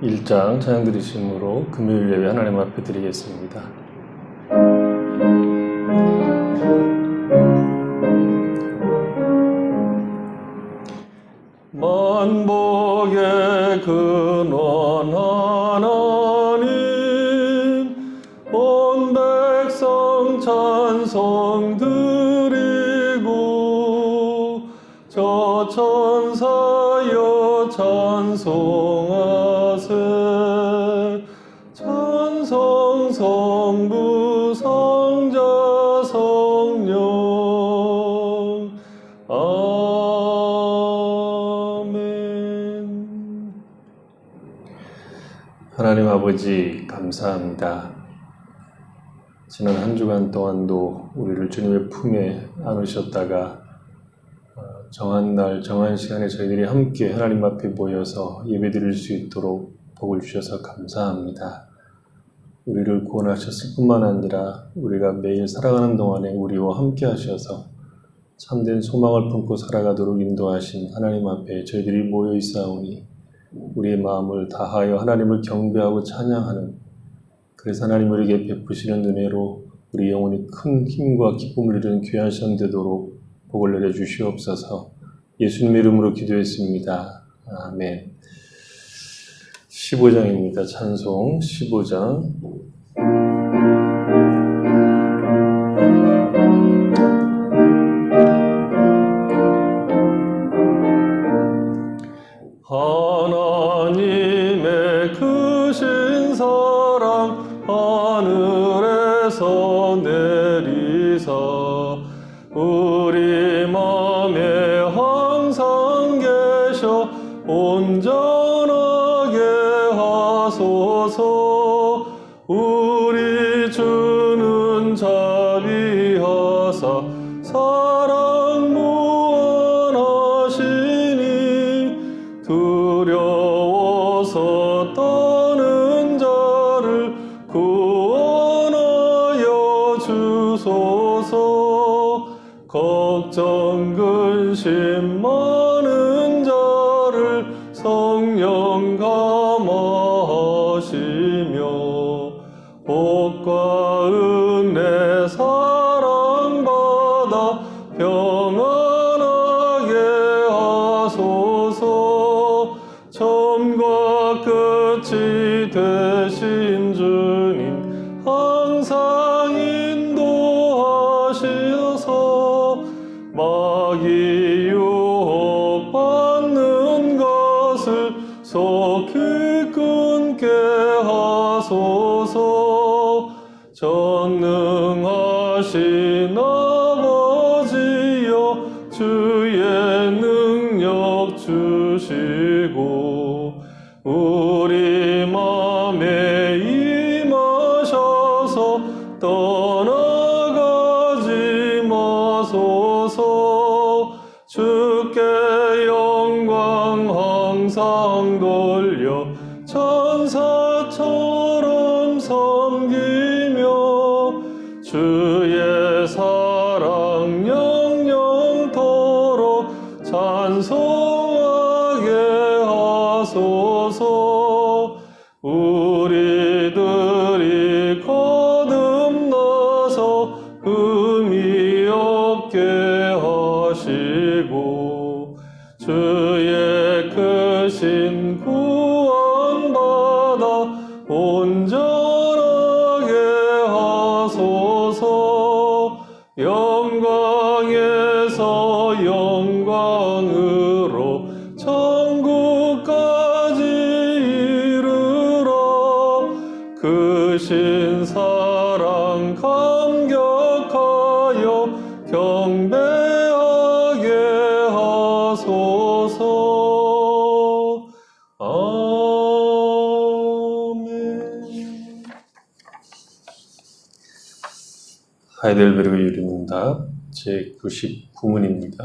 1장 찬양 드리심으로 금요일 예배 하나님 앞에 드리겠습니다. 만복의 근원 하나님, 온 백성 찬송 드리고 저 천사여 찬송하세. 찬송 성부 성자 성령 아멘. 하나님 아버지 감사합니다. 지난 한 주간 동안도 우리를 주님의 품에 안으셨다가 정한 날 정한 시간에 저희들이 함께 하나님 앞에 모여서 예배드릴 수 있도록 복을 주셔서 감사합니다. 우리를 구원하셨을 뿐만 아니라 우리가 매일 살아가는 동안에 우리와 함께 하셔서 참된 소망을 품고 살아가도록 인도하신 하나님 앞에 저희들이 모여 있사오니 우리의 마음을 다하여 하나님을 경배하고 찬양하는, 그래서 하나님 우리에게 베푸시는 은혜로 우리 영혼이 큰 힘과 기쁨을 이루는 귀한 시간 되도록 복을 내려주시옵소서. 예수님의 이름으로 기도했습니다. 아멘. 15장입니다. 찬송 15장. 하나님의 크신 사랑 하늘에서 내리사 우리 맘에 항상 계셔 온전하게 하소서. 우리 주는 자비하사 사랑 무한하시니 두려워서 떠는 자를 구원하여 주소서. 걱정 근심 많은 자를 성령 감화하시며 복과 은혜 사랑받아 평안하게 하소서. 처음과 끝이 되신 주님 항상 인도하시어서 마귀 유혹받는 것을 속히 끊게 하소서. 전능하신 아버지여 주의 능력 주시고 우리 맘에 임하셔서 떠나가지 마소서. 주께 영광 항상 돌려 천사처럼 섬기며 주의 사랑 영영토록 찬송하게 하소서. 우리들이 거듭나서 의미 없게 하시고 주의 크신 구원받아 온전하게 하소서. 영광에서 영광으로 천국까지 이르러 크신 사랑 감격하여 경배하게 하소서. 아멘. 하이델베르그 유리문답 제99문입니다.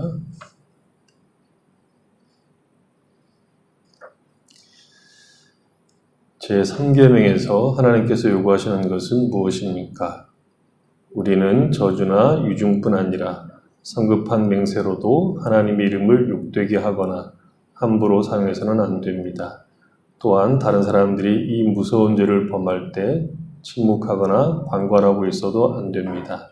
제3계명에서 하나님께서 요구하시는 것은 무엇입니까? 우리는 저주나 유중뿐 아니라 성급한 맹세로도 하나님의 이름을 욕되게 하거나 함부로 사용해서는 안 됩니다. 또한 다른 사람들이 이 무서운 죄를 범할 때 침묵하거나 방관하고 있어도 안 됩니다.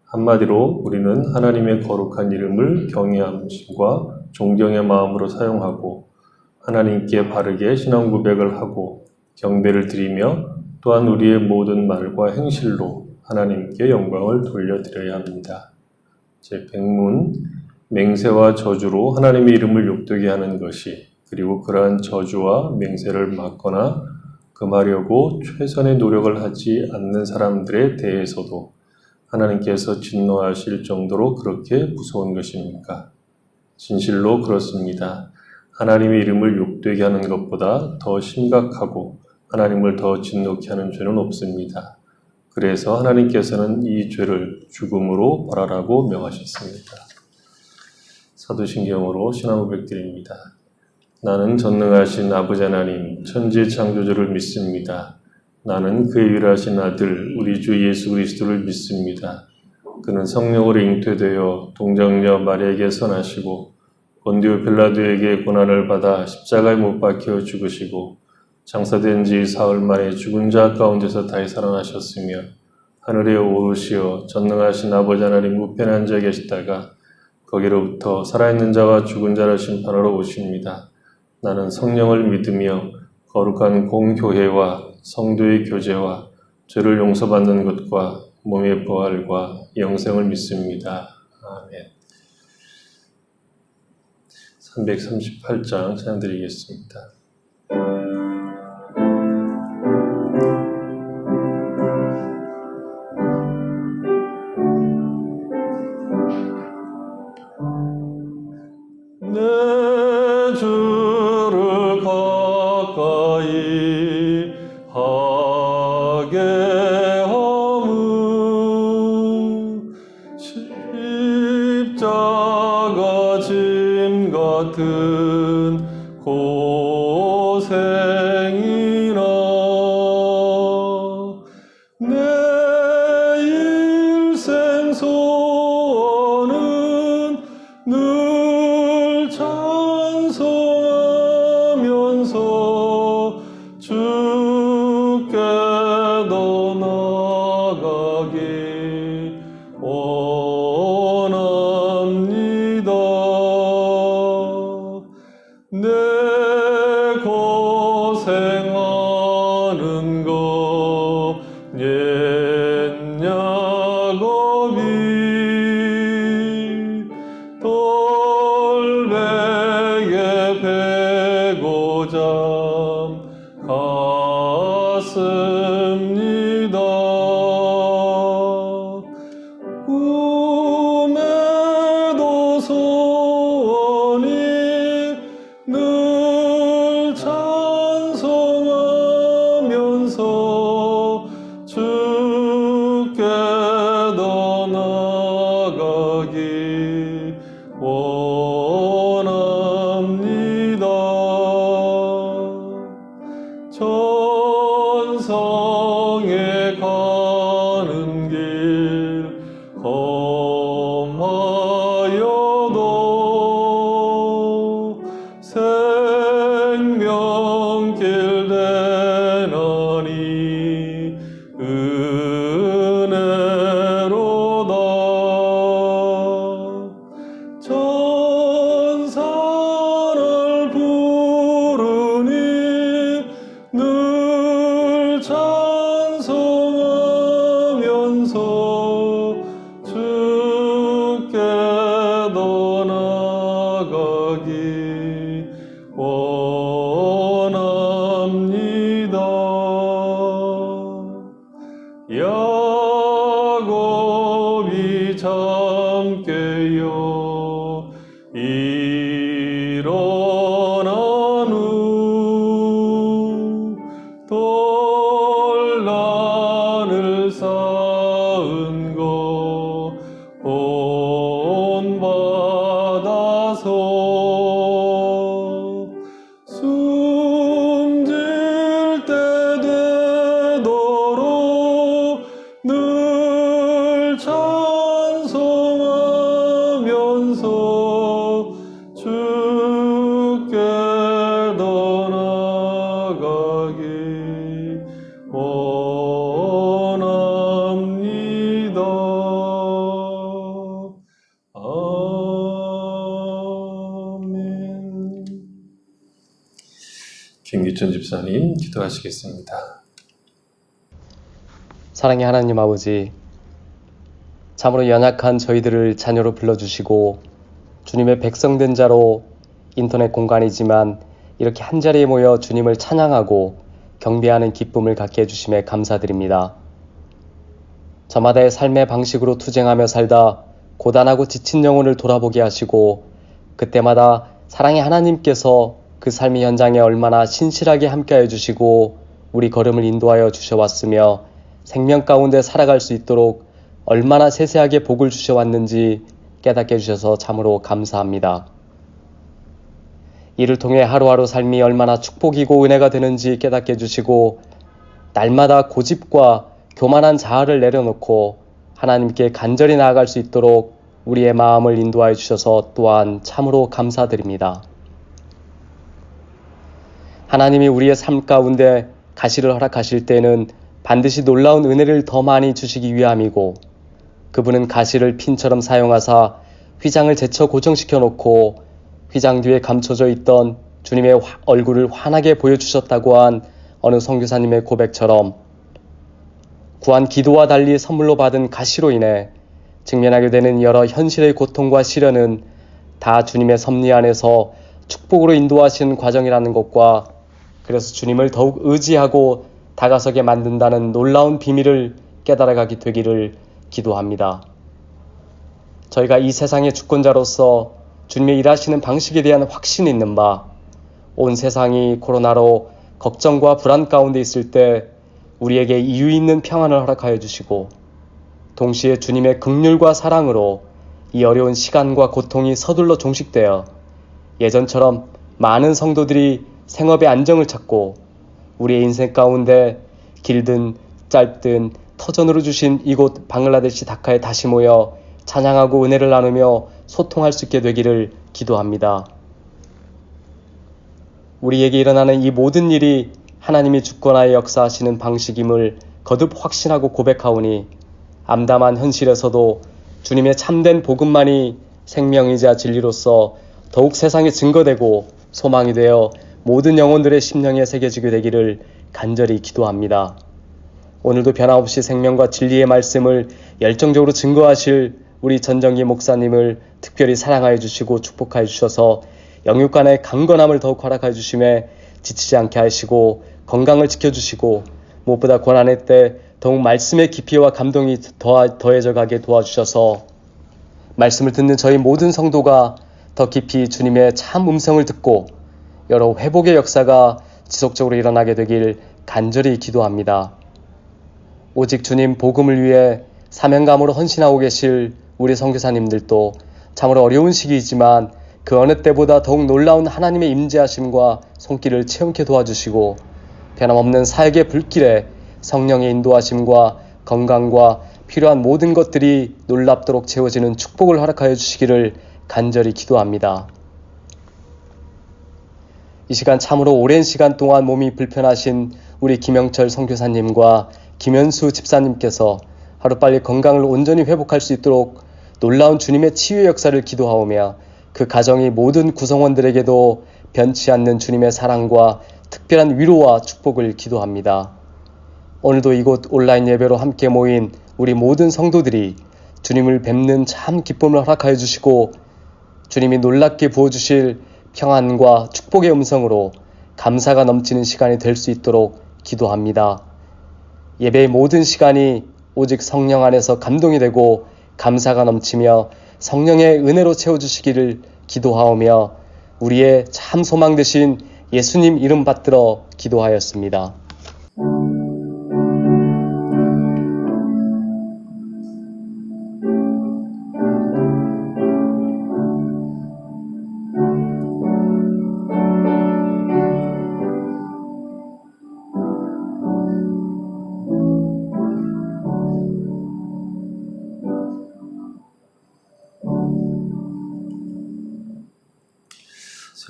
한마디로 우리는 하나님의 거룩한 이름을 경외함과 존경의 마음으로 사용하고 하나님께 바르게 신앙 고백을 하고 경배를 드리며 또한 우리의 모든 말과 행실로 하나님께 영광을 돌려드려야 합니다. 제100문, 맹세와 저주로 하나님의 이름을 욕되게 하는 것이 그리고 그러한 저주와 맹세를 막거나 금하려고 최선의 노력을 하지 않는 사람들에 대해서도 하나님께서 진노하실 정도로 그렇게 무서운 것입니까? 진실로 그렇습니다. 하나님의 이름을 욕되게 하는 것보다 더 심각하고 하나님을 더 진노케 하는 죄는 없습니다. 그래서 하나님께서는 이 죄를 죽음으로 벌하라고 명하셨습니다. 사도신경으로 신앙 고백드립니다. 나는 전능하신 아버지 하나님, 천지 창조주를 믿습니다. 나는 그의 유일하신 아들, 우리 주 예수 그리스도를 믿습니다. 그는 성령으로 잉태되어 동정녀 마리아에게 선하시고 본디오 빌라도에게 고난을 받아 십자가에 못 박혀 죽으시고 장사된 지 사흘 만에 죽은 자 가운데서 다시 살아나셨으며 하늘에 오르시어 전능하신 아버지 하나님 우편에 앉아 계시다가 거기로부터 살아있는 자와 죽은 자를 심판하러 오십니다. 나는 성령을 믿으며 거룩한 공교회와 성도의 교제와 죄를 용서받는 것과 몸의 부활과 영생을 믿습니다. 아멘. 338장 찬양드리겠습니다. 내 주를 가까이 하게 함은 십자가 짐 같은 고생이나 내 일생 소원은 늘 찬송하면서 주께 더 나아가기 원합니다. 내 고생하는 것 옛 야곱이 돌베개 베고 잠갔습니다. 꿈에도 소원이 늘 찬송하면서 주께 더 나아가기 원합니다. 천성에 가는 길 험하여도 생명길 되나니 은혜로다. 천사를 부르니 늘 찬송하면서 주께 더 나아가기 원합니다. 야곱이 잠깨어 일어난 후 돌란을 쌓은 거 본받아서 숨질 때 되도록 늘 찬송하면서 주께 더 원합니다. 아멘. 김기천 집사님 기도하시겠습니다. 사랑의 하나님 아버지, 참으로 연약한 저희들을 자녀로 불러주시고 주님의 백성된 자로 인터넷 공간이지만 이렇게 한자리에 모여 주님을 찬양하고 경배하는 기쁨을 갖게 해주심에 감사드립니다. 저마다의 삶의 방식으로 투쟁하며 살다 고단하고 지친 영혼을 돌아보게 하시고 그때마다 사랑의 하나님께서 그 삶의 현장에 얼마나 신실하게 함께해 주시고 우리 걸음을 인도하여 주셔왔으며 생명 가운데 살아갈 수 있도록 얼마나 세세하게 복을 주셔왔는지 깨닫게 해주셔서 참으로 감사합니다. 이를 통해 하루하루 삶이 얼마나 축복이고 은혜가 되는지 깨닫게 해주시고 날마다 고집과 교만한 자아를 내려놓고 하나님께 간절히 나아갈 수 있도록 우리의 마음을 인도하여 주셔서 또한 참으로 감사드립니다. 하나님이 우리의 삶 가운데 가시를 허락하실 때는 반드시 놀라운 은혜를 더 많이 주시기 위함이고 그분은 가시를 핀처럼 사용하사 휘장을 제쳐 고정시켜 놓고 휘장 뒤에 감춰져 있던 주님의 얼굴을 환하게 보여주셨다고 한 어느 선교사님의 고백처럼 구한 기도와 달리 선물로 받은 가시로 인해 직면하게 되는 여러 현실의 고통과 시련은 다 주님의 섭리 안에서 축복으로 인도하신 과정이라는 것과 그래서 주님을 더욱 의지하고 다가서게 만든다는 놀라운 비밀을 깨달아가게 되기를 기도합니다. 저희가 이 세상의 주권자로서 주님의 일하시는 방식에 대한 확신이 있는 바, 온 세상이 코로나로 걱정과 불안 가운데 있을 때 우리에게 이유 있는 평안을 허락하여 주시고 동시에 주님의 긍휼과 사랑으로 이 어려운 시간과 고통이 서둘러 종식되어 예전처럼 많은 성도들이 생업의 안정을 찾고 우리의 인생 가운데 길든 짧든 터전으로 주신 이곳 방글라데시 다카에 다시 모여 찬양하고 은혜를 나누며 소통할 수 있게 되기를 기도합니다. 우리에게 일어나는 이 모든 일이 하나님이 주권하여 역사하시는 방식임을 거듭 확신하고 고백하오니 암담한 현실에서도 주님의 참된 복음만이 생명이자 진리로서 더욱 세상에 증거되고 소망이 되어 모든 영혼들의 심령에 새겨지게 되기를 간절히 기도합니다. 오늘도 변함없이 생명과 진리의 말씀을 열정적으로 증거하실 우리 전정기 목사님을 특별히 사랑하여 주시고 축복하여 주셔서 영육간의 강건함을 더욱 허락하여 주심에 지치지 않게 하시고 건강을 지켜주시고 무엇보다 고난의 때 더욱 말씀의 깊이와 감동이 더해져 가게 도와주셔서 말씀을 듣는 저희 모든 성도가 더 깊이 주님의 참 음성을 듣고 여러 회복의 역사가 지속적으로 일어나게 되길 간절히 기도합니다. 오직 주님 복음을 위해 사명감으로 헌신하고 계실 우리 선교사님들도 참으로 어려운 시기이지만 그 어느 때보다 더욱 놀라운 하나님의 임재하심과 손길을 체험케 도와주시고 변함없는 사역의 불길에 성령의 인도하심과 건강과 필요한 모든 것들이 놀랍도록 채워지는 축복을 허락하여 주시기를 간절히 기도합니다. 이 시간 참으로 오랜 시간 동안 몸이 불편하신 우리 김영철 선교사님과 김현수 집사님께서 하루빨리 건강을 온전히 회복할 수 있도록 놀라운 주님의 치유의 역사를 기도하오며 그 가정의 모든 구성원들에게도 변치 않는 주님의 사랑과 특별한 위로와 축복을 기도합니다. 오늘도 이곳 온라인 예배로 함께 모인 우리 모든 성도들이 주님을 뵙는 참 기쁨을 허락하여 주시고 주님이 놀랍게 부어주실 평안과 축복의 음성으로 감사가 넘치는 시간이 될 수 있도록 기도합니다. 예배의 모든 시간이 오직 성령 안에서 감동이 되고 감사가 넘치며 성령의 은혜로 채워주시기를 기도하오며 우리의 참 소망 되신 예수님 이름 받들어 기도하였습니다.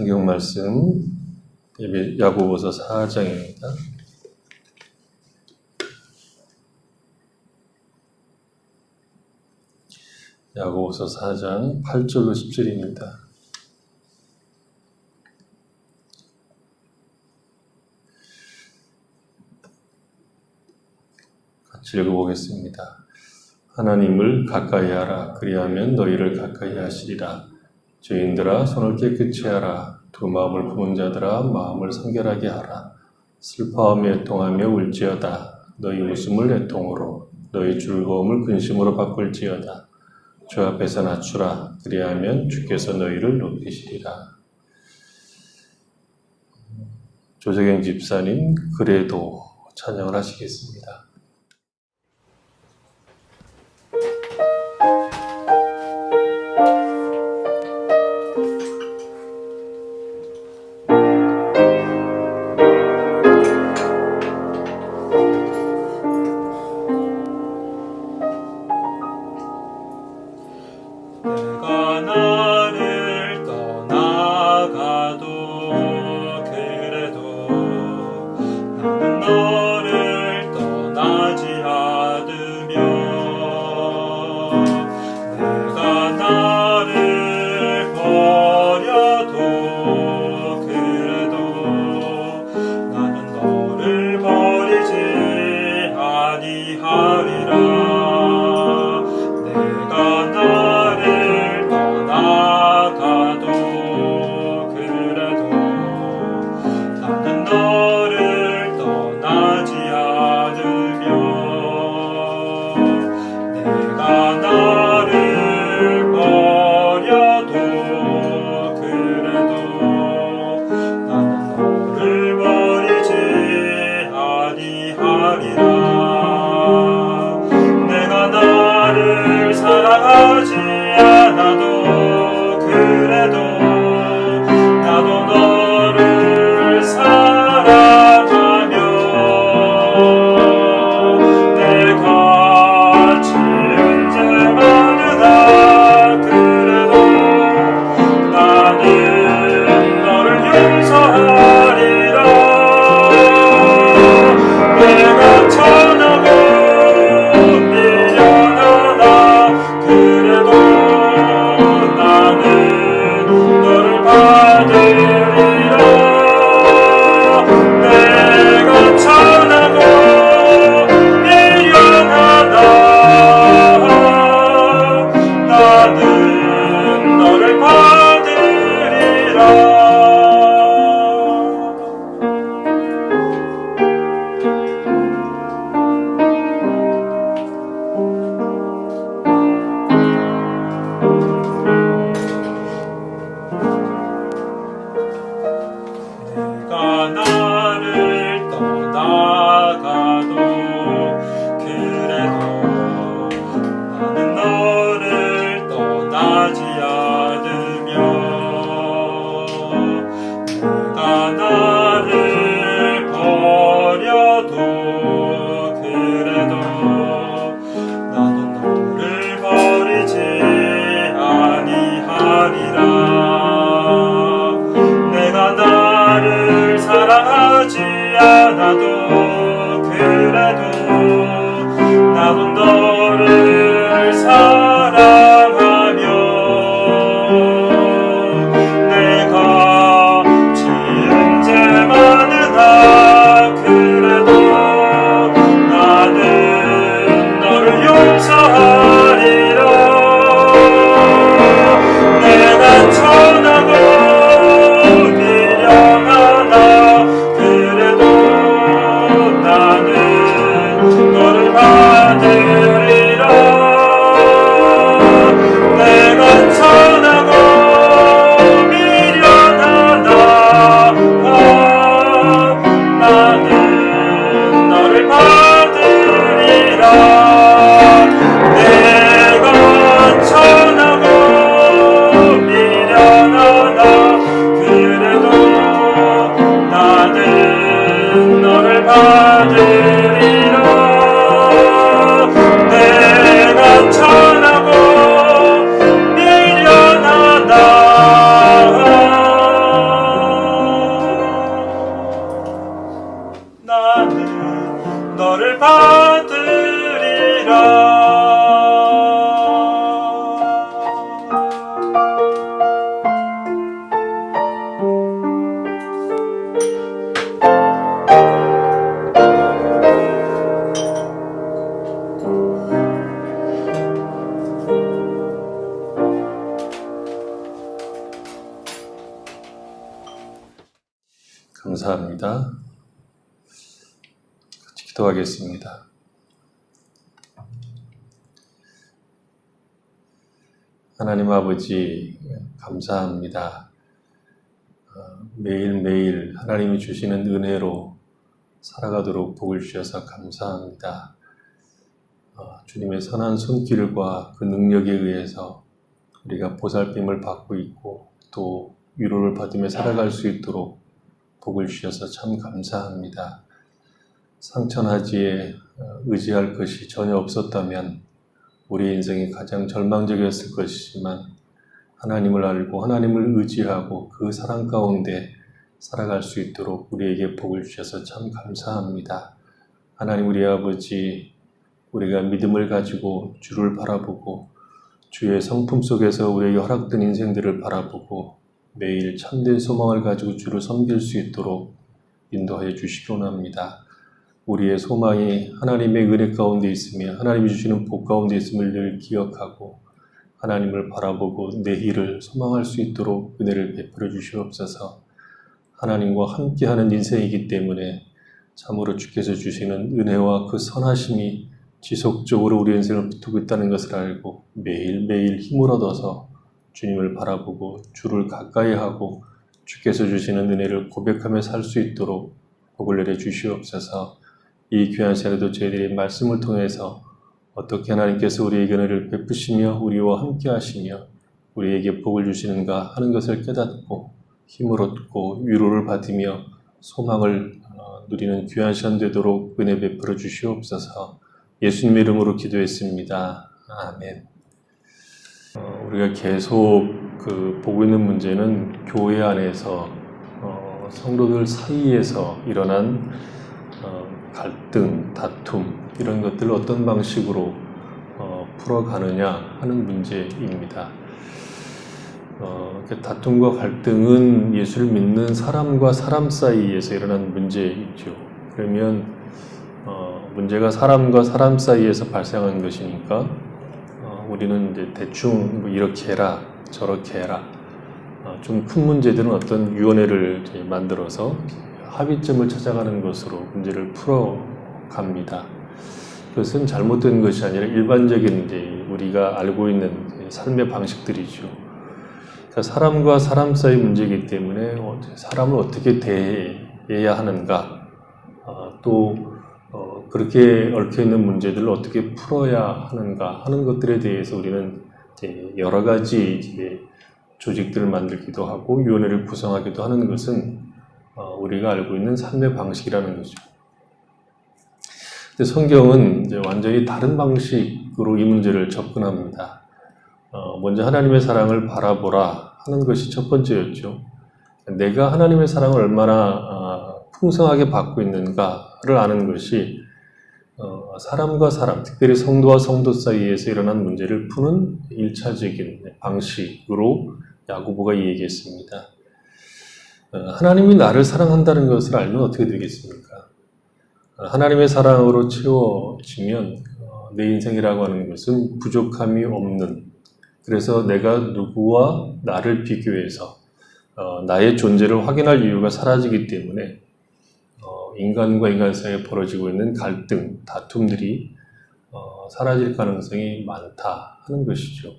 성경 말씀 야고보서 4장입니다. 야고보서 4장 8절로 10절입니다. 같이 읽어보겠습니다. 하나님을 가까이 하라. 그리하면 너희를 가까이 하시리라. 죄인들아 손을 깨끗이 하라. 두 마음을 품은 자들아 마음을 성결하게 하라. 슬퍼하며 애통하며 울지어다. 너희 웃음을 애통으로 너희 즐거움을 근심으로 바꿀지어다. 주 앞에서 낮추라. 그리하면 주께서 너희를 높이시리라. 조재경 집사님 그래도 찬양을 하시겠습니다. 내가 나를 떠나가도 그래도 나는 너를 떠나지 않으며 내가 나를 버려도 그래도 나는 너를 버리지 아니하리라. 내가 나를 떠나가도 그래도 나는 너를 떠나지 않으며 내가 나를 버려도 그래도 나는 너를 버리지 아니하리라. 내가 나를 사랑하지 않아도 그래도 나도 너를 사랑하며 내가 지은 죄 많으나 그래도 나는 너를 용서하리라. 내가 천하고 내가 나를 떠나가도 그래도 나는 너를 떠나지 않으며 내가 나를 버려도 그래도 나는 너를 버리지 아니하리라. 내가 나를 사랑하지 않아도 그래도 나도 너를 사랑하며 내가 지은 죄 많으나 그래도 나는 너를 용서하리라. 내가 천하고 너를 받으리라. 기도하겠습니다. 하나님 아버지, 감사합니다. 매일매일 하나님이 주시는 은혜로 살아가도록 복을 주셔서 감사합니다. 주님의 선한 손길과 그 능력에 의해서 우리가 보살핌을 받고 있고 또 위로를 받으며 살아갈 수 있도록 복을 주셔서 참 감사합니다. 상천하지에 의지할 것이 전혀 없었다면 우리 인생이 가장 절망적이었을 것이지만 하나님을 알고 하나님을 의지하고 그 사랑 가운데 살아갈 수 있도록 우리에게 복을 주셔서 참 감사합니다. 하나님 우리 아버지, 우리가 믿음을 가지고 주를 바라보고 주의 성품 속에서 우리에게 허락된 인생들을 바라보고 매일 참된 소망을 가지고 주를 섬길 수 있도록 인도하여 주시기 원합니다. 우리의 소망이 하나님의 은혜 가운데 있으며 하나님이 주시는 복 가운데 있음을 늘 기억하고 하나님을 바라보고 내일을 소망할 수 있도록 은혜를 베풀어 주시옵소서. 하나님과 함께하는 인생이기 때문에 참으로 주께서 주시는 은혜와 그 선하심이 지속적으로 우리 인생을 붙들고 있다는 것을 알고 매일매일 힘을 얻어서 주님을 바라보고 주를 가까이 하고 주께서 주시는 은혜를 고백하며 살 수 있도록 복을 내려 주시옵소서. 이 귀한 시간에도 저희들이 말씀을 통해서 어떻게 하나님께서 우리에게 은혜를 베푸시며 우리와 함께 하시며 우리에게 복을 주시는가 하는 것을 깨닫고 힘을 얻고 위로를 받으며 소망을 누리는 귀한 시간 되도록 은혜 베풀어 주시옵소서. 예수님의 이름으로 기도했습니다. 아멘. 우리가 계속 보고 있는 문제는 교회 안에서 성도들 사이에서 일어난 갈등, 다툼 이런 것들을 어떤 방식으로 풀어가느냐 하는 문제입니다. 다툼과 갈등은 예수를 믿는 사람과 사람 사이에서 일어난 문제이죠. 그러면 문제가 사람과 사람 사이에서 발생한 것이니까 우리는 이제 대충 이렇게 해라 저렇게 해라 좀 큰 문제들은 어떤 위원회를 만들어서 합의점을 찾아가는 것으로 문제를 풀어갑니다. 그것은 잘못된 것이 아니라 일반적인 이제 우리가 알고 있는 삶의 방식들이죠. 그러니까 사람과 사람 사이 문제이기 때문에 사람을 어떻게 대해야 하는가, 또 그렇게 얽혀있는 문제들을 어떻게 풀어야 하는가 하는 것들에 대해서 우리는 이제 여러 가지 이제 조직들을 만들기도 하고 위원회를 구성하기도 하는 것은 우리가 알고 있는 삶의 방식이라는 거죠. 근데 성경은 이제 완전히 다른 방식으로 이 문제를 접근합니다. 먼저 하나님의 사랑을 바라보라 하는 것이 첫 번째였죠. 내가 하나님의 사랑을 얼마나 풍성하게 받고 있는가를 아는 것이 사람과 사람, 특별히 성도와 성도 사이에서 일어난 문제를 푸는 1차적인 방식으로 야고보가 얘기했습니다. 하나님이 나를 사랑한다는 것을 알면 어떻게 되겠습니까? 하나님의 사랑으로 채워지면 내 인생이라고 하는 것은 부족함이 없는, 그래서 내가 누구와 나를 비교해서 나의 존재를 확인할 이유가 사라지기 때문에 인간과 인간 사이에 벌어지고 있는 갈등, 다툼들이 사라질 가능성이 많다 하는 것이죠.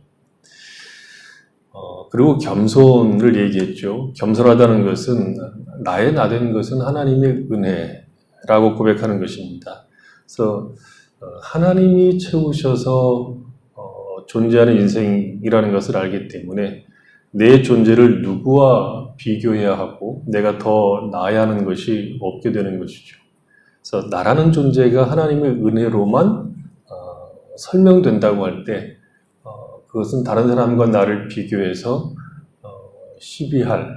그리고 겸손을 얘기했죠. 겸손하다는 것은 나의 나된 것은 하나님의 은혜라고 고백하는 것입니다. 그래서 하나님이 채우셔서 존재하는 인생이라는 것을 알기 때문에 내 존재를 누구와 비교해야 하고 내가 더 나아야 하는 것이 없게 되는 것이죠. 그래서 나라는 존재가 하나님의 은혜로만 설명된다고 할 때 그것은 다른 사람과 나를 비교해서 시비할,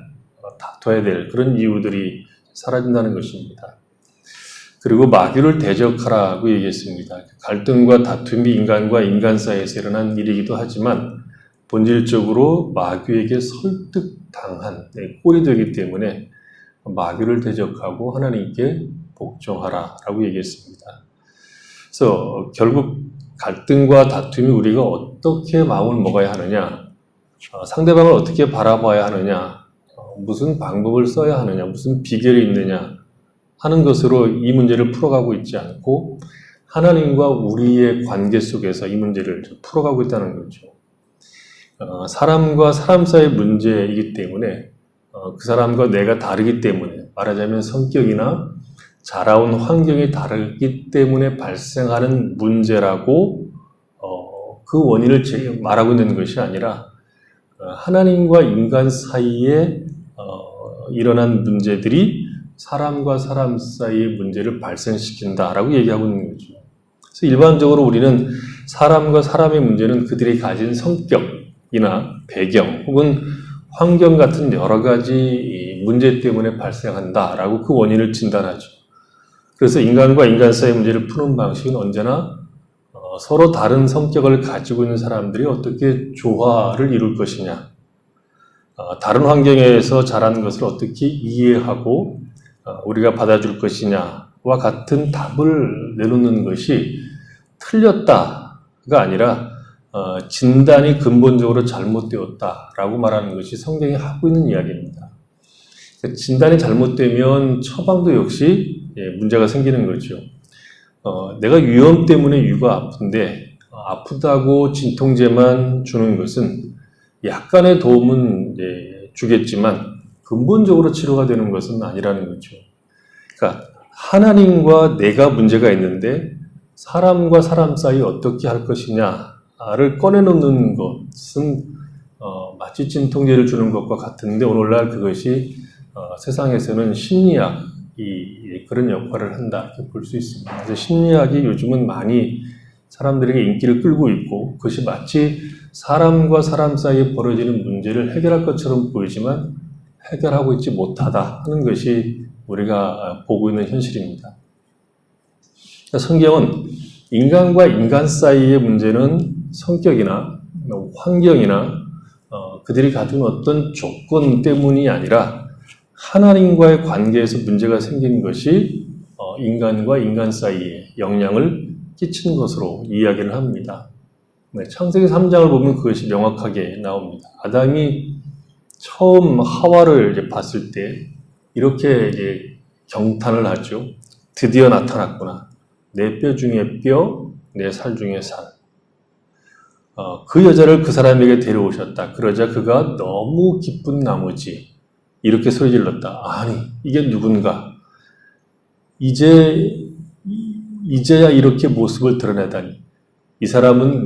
다퉈야 될 그런 이유들이 사라진다는 것입니다. 그리고 마귀를 대적하라고 얘기했습니다. 갈등과 다툼이 인간과 인간 사이에서 일어난 일이기도 하지만 본질적으로 마귀에게 설득당한 꼴이 되기 때문에 마귀를 대적하고 하나님께 복종하라라고 얘기했습니다. 그래서 결국 갈등과 다툼이 우리가 어떻게 마음을 먹어야 하느냐, 상대방을 어떻게 바라봐야 하느냐, 무슨 방법을 써야 하느냐, 무슨 비결이 있느냐 하는 것으로 이 문제를 풀어가고 있지 않고 하나님과 우리의 관계 속에서 이 문제를 풀어가고 있다는 거죠. 사람과 사람 사이의 문제이기 때문에 그 사람과 내가 다르기 때문에 말하자면 성격이나 자라온 환경이 다르기 때문에 발생하는 문제라고 그 원인을 말하고 있는 것이 아니라 하나님과 인간 사이에 일어난 문제들이 사람과 사람 사이의 문제를 발생시킨다라고 얘기하고 있는 거죠. 그래서 일반적으로 우리는 사람과 사람의 문제는 그들이 가진 성격이나 배경 혹은 환경 같은 여러 가지 문제 때문에 발생한다라고 그 원인을 진단하죠. 그래서 인간과 인간 사이의 문제를 푸는 방식은 언제나 서로 다른 성격을 가지고 있는 사람들이 어떻게 조화를 이룰 것이냐, 다른 환경에서 자란 것을 어떻게 이해하고 우리가 받아줄 것이냐와 같은 답을 내놓는 것이 틀렸다가 아니라 진단이 근본적으로 잘못되었다라고 말하는 것이 성경이 하고 있는 이야기입니다. 진단이 잘못되면 처방도 역시 문제가 생기는 거죠. 내가 위험 때문에 위가 아픈데 아프다고 진통제만 주는 것은 약간의 도움은 주겠지만 근본적으로 치료가 되는 것은 아니라는 거죠. 그러니까 하나님과 내가 문제가 있는데 사람과 사람 사이 어떻게 할 것이냐를 꺼내놓는 것은 마치 진통제를 주는 것과 같은데 오늘날 그것이 세상에서는 심리학이 그런 역할을 한다 이렇게 볼 수 있습니다. 그래서 심리학이 요즘은 많이 사람들에게 인기를 끌고 있고 그것이 마치 사람과 사람 사이에 벌어지는 문제를 해결할 것처럼 보이지만 해결하고 있지 못하다 하는 것이 우리가 보고 있는 현실입니다. 성경은 인간과 인간 사이의 문제는 성격이나 환경이나 그들이 가진 어떤 조건 때문이 아니라 하나님과의 관계에서 문제가 생긴 것이 인간과 인간 사이에 영향을 끼치는 것으로 이야기를 합니다. 창세기 3장을 보면 그것이 명확하게 나옵니다. 아담이 처음 하와를 봤을 때 이렇게 경탄을 하죠. 드디어 나타났구나. 내 뼈 중에 뼈, 내 살 중에 살. 그 여자를 그 사람에게 데려오셨다. 그러자 그가 너무 기쁜 나머지 이렇게 소리질렀다. 아니, 이게 누군가? 이제야 이렇게 모습을 드러내다니. 이 사람은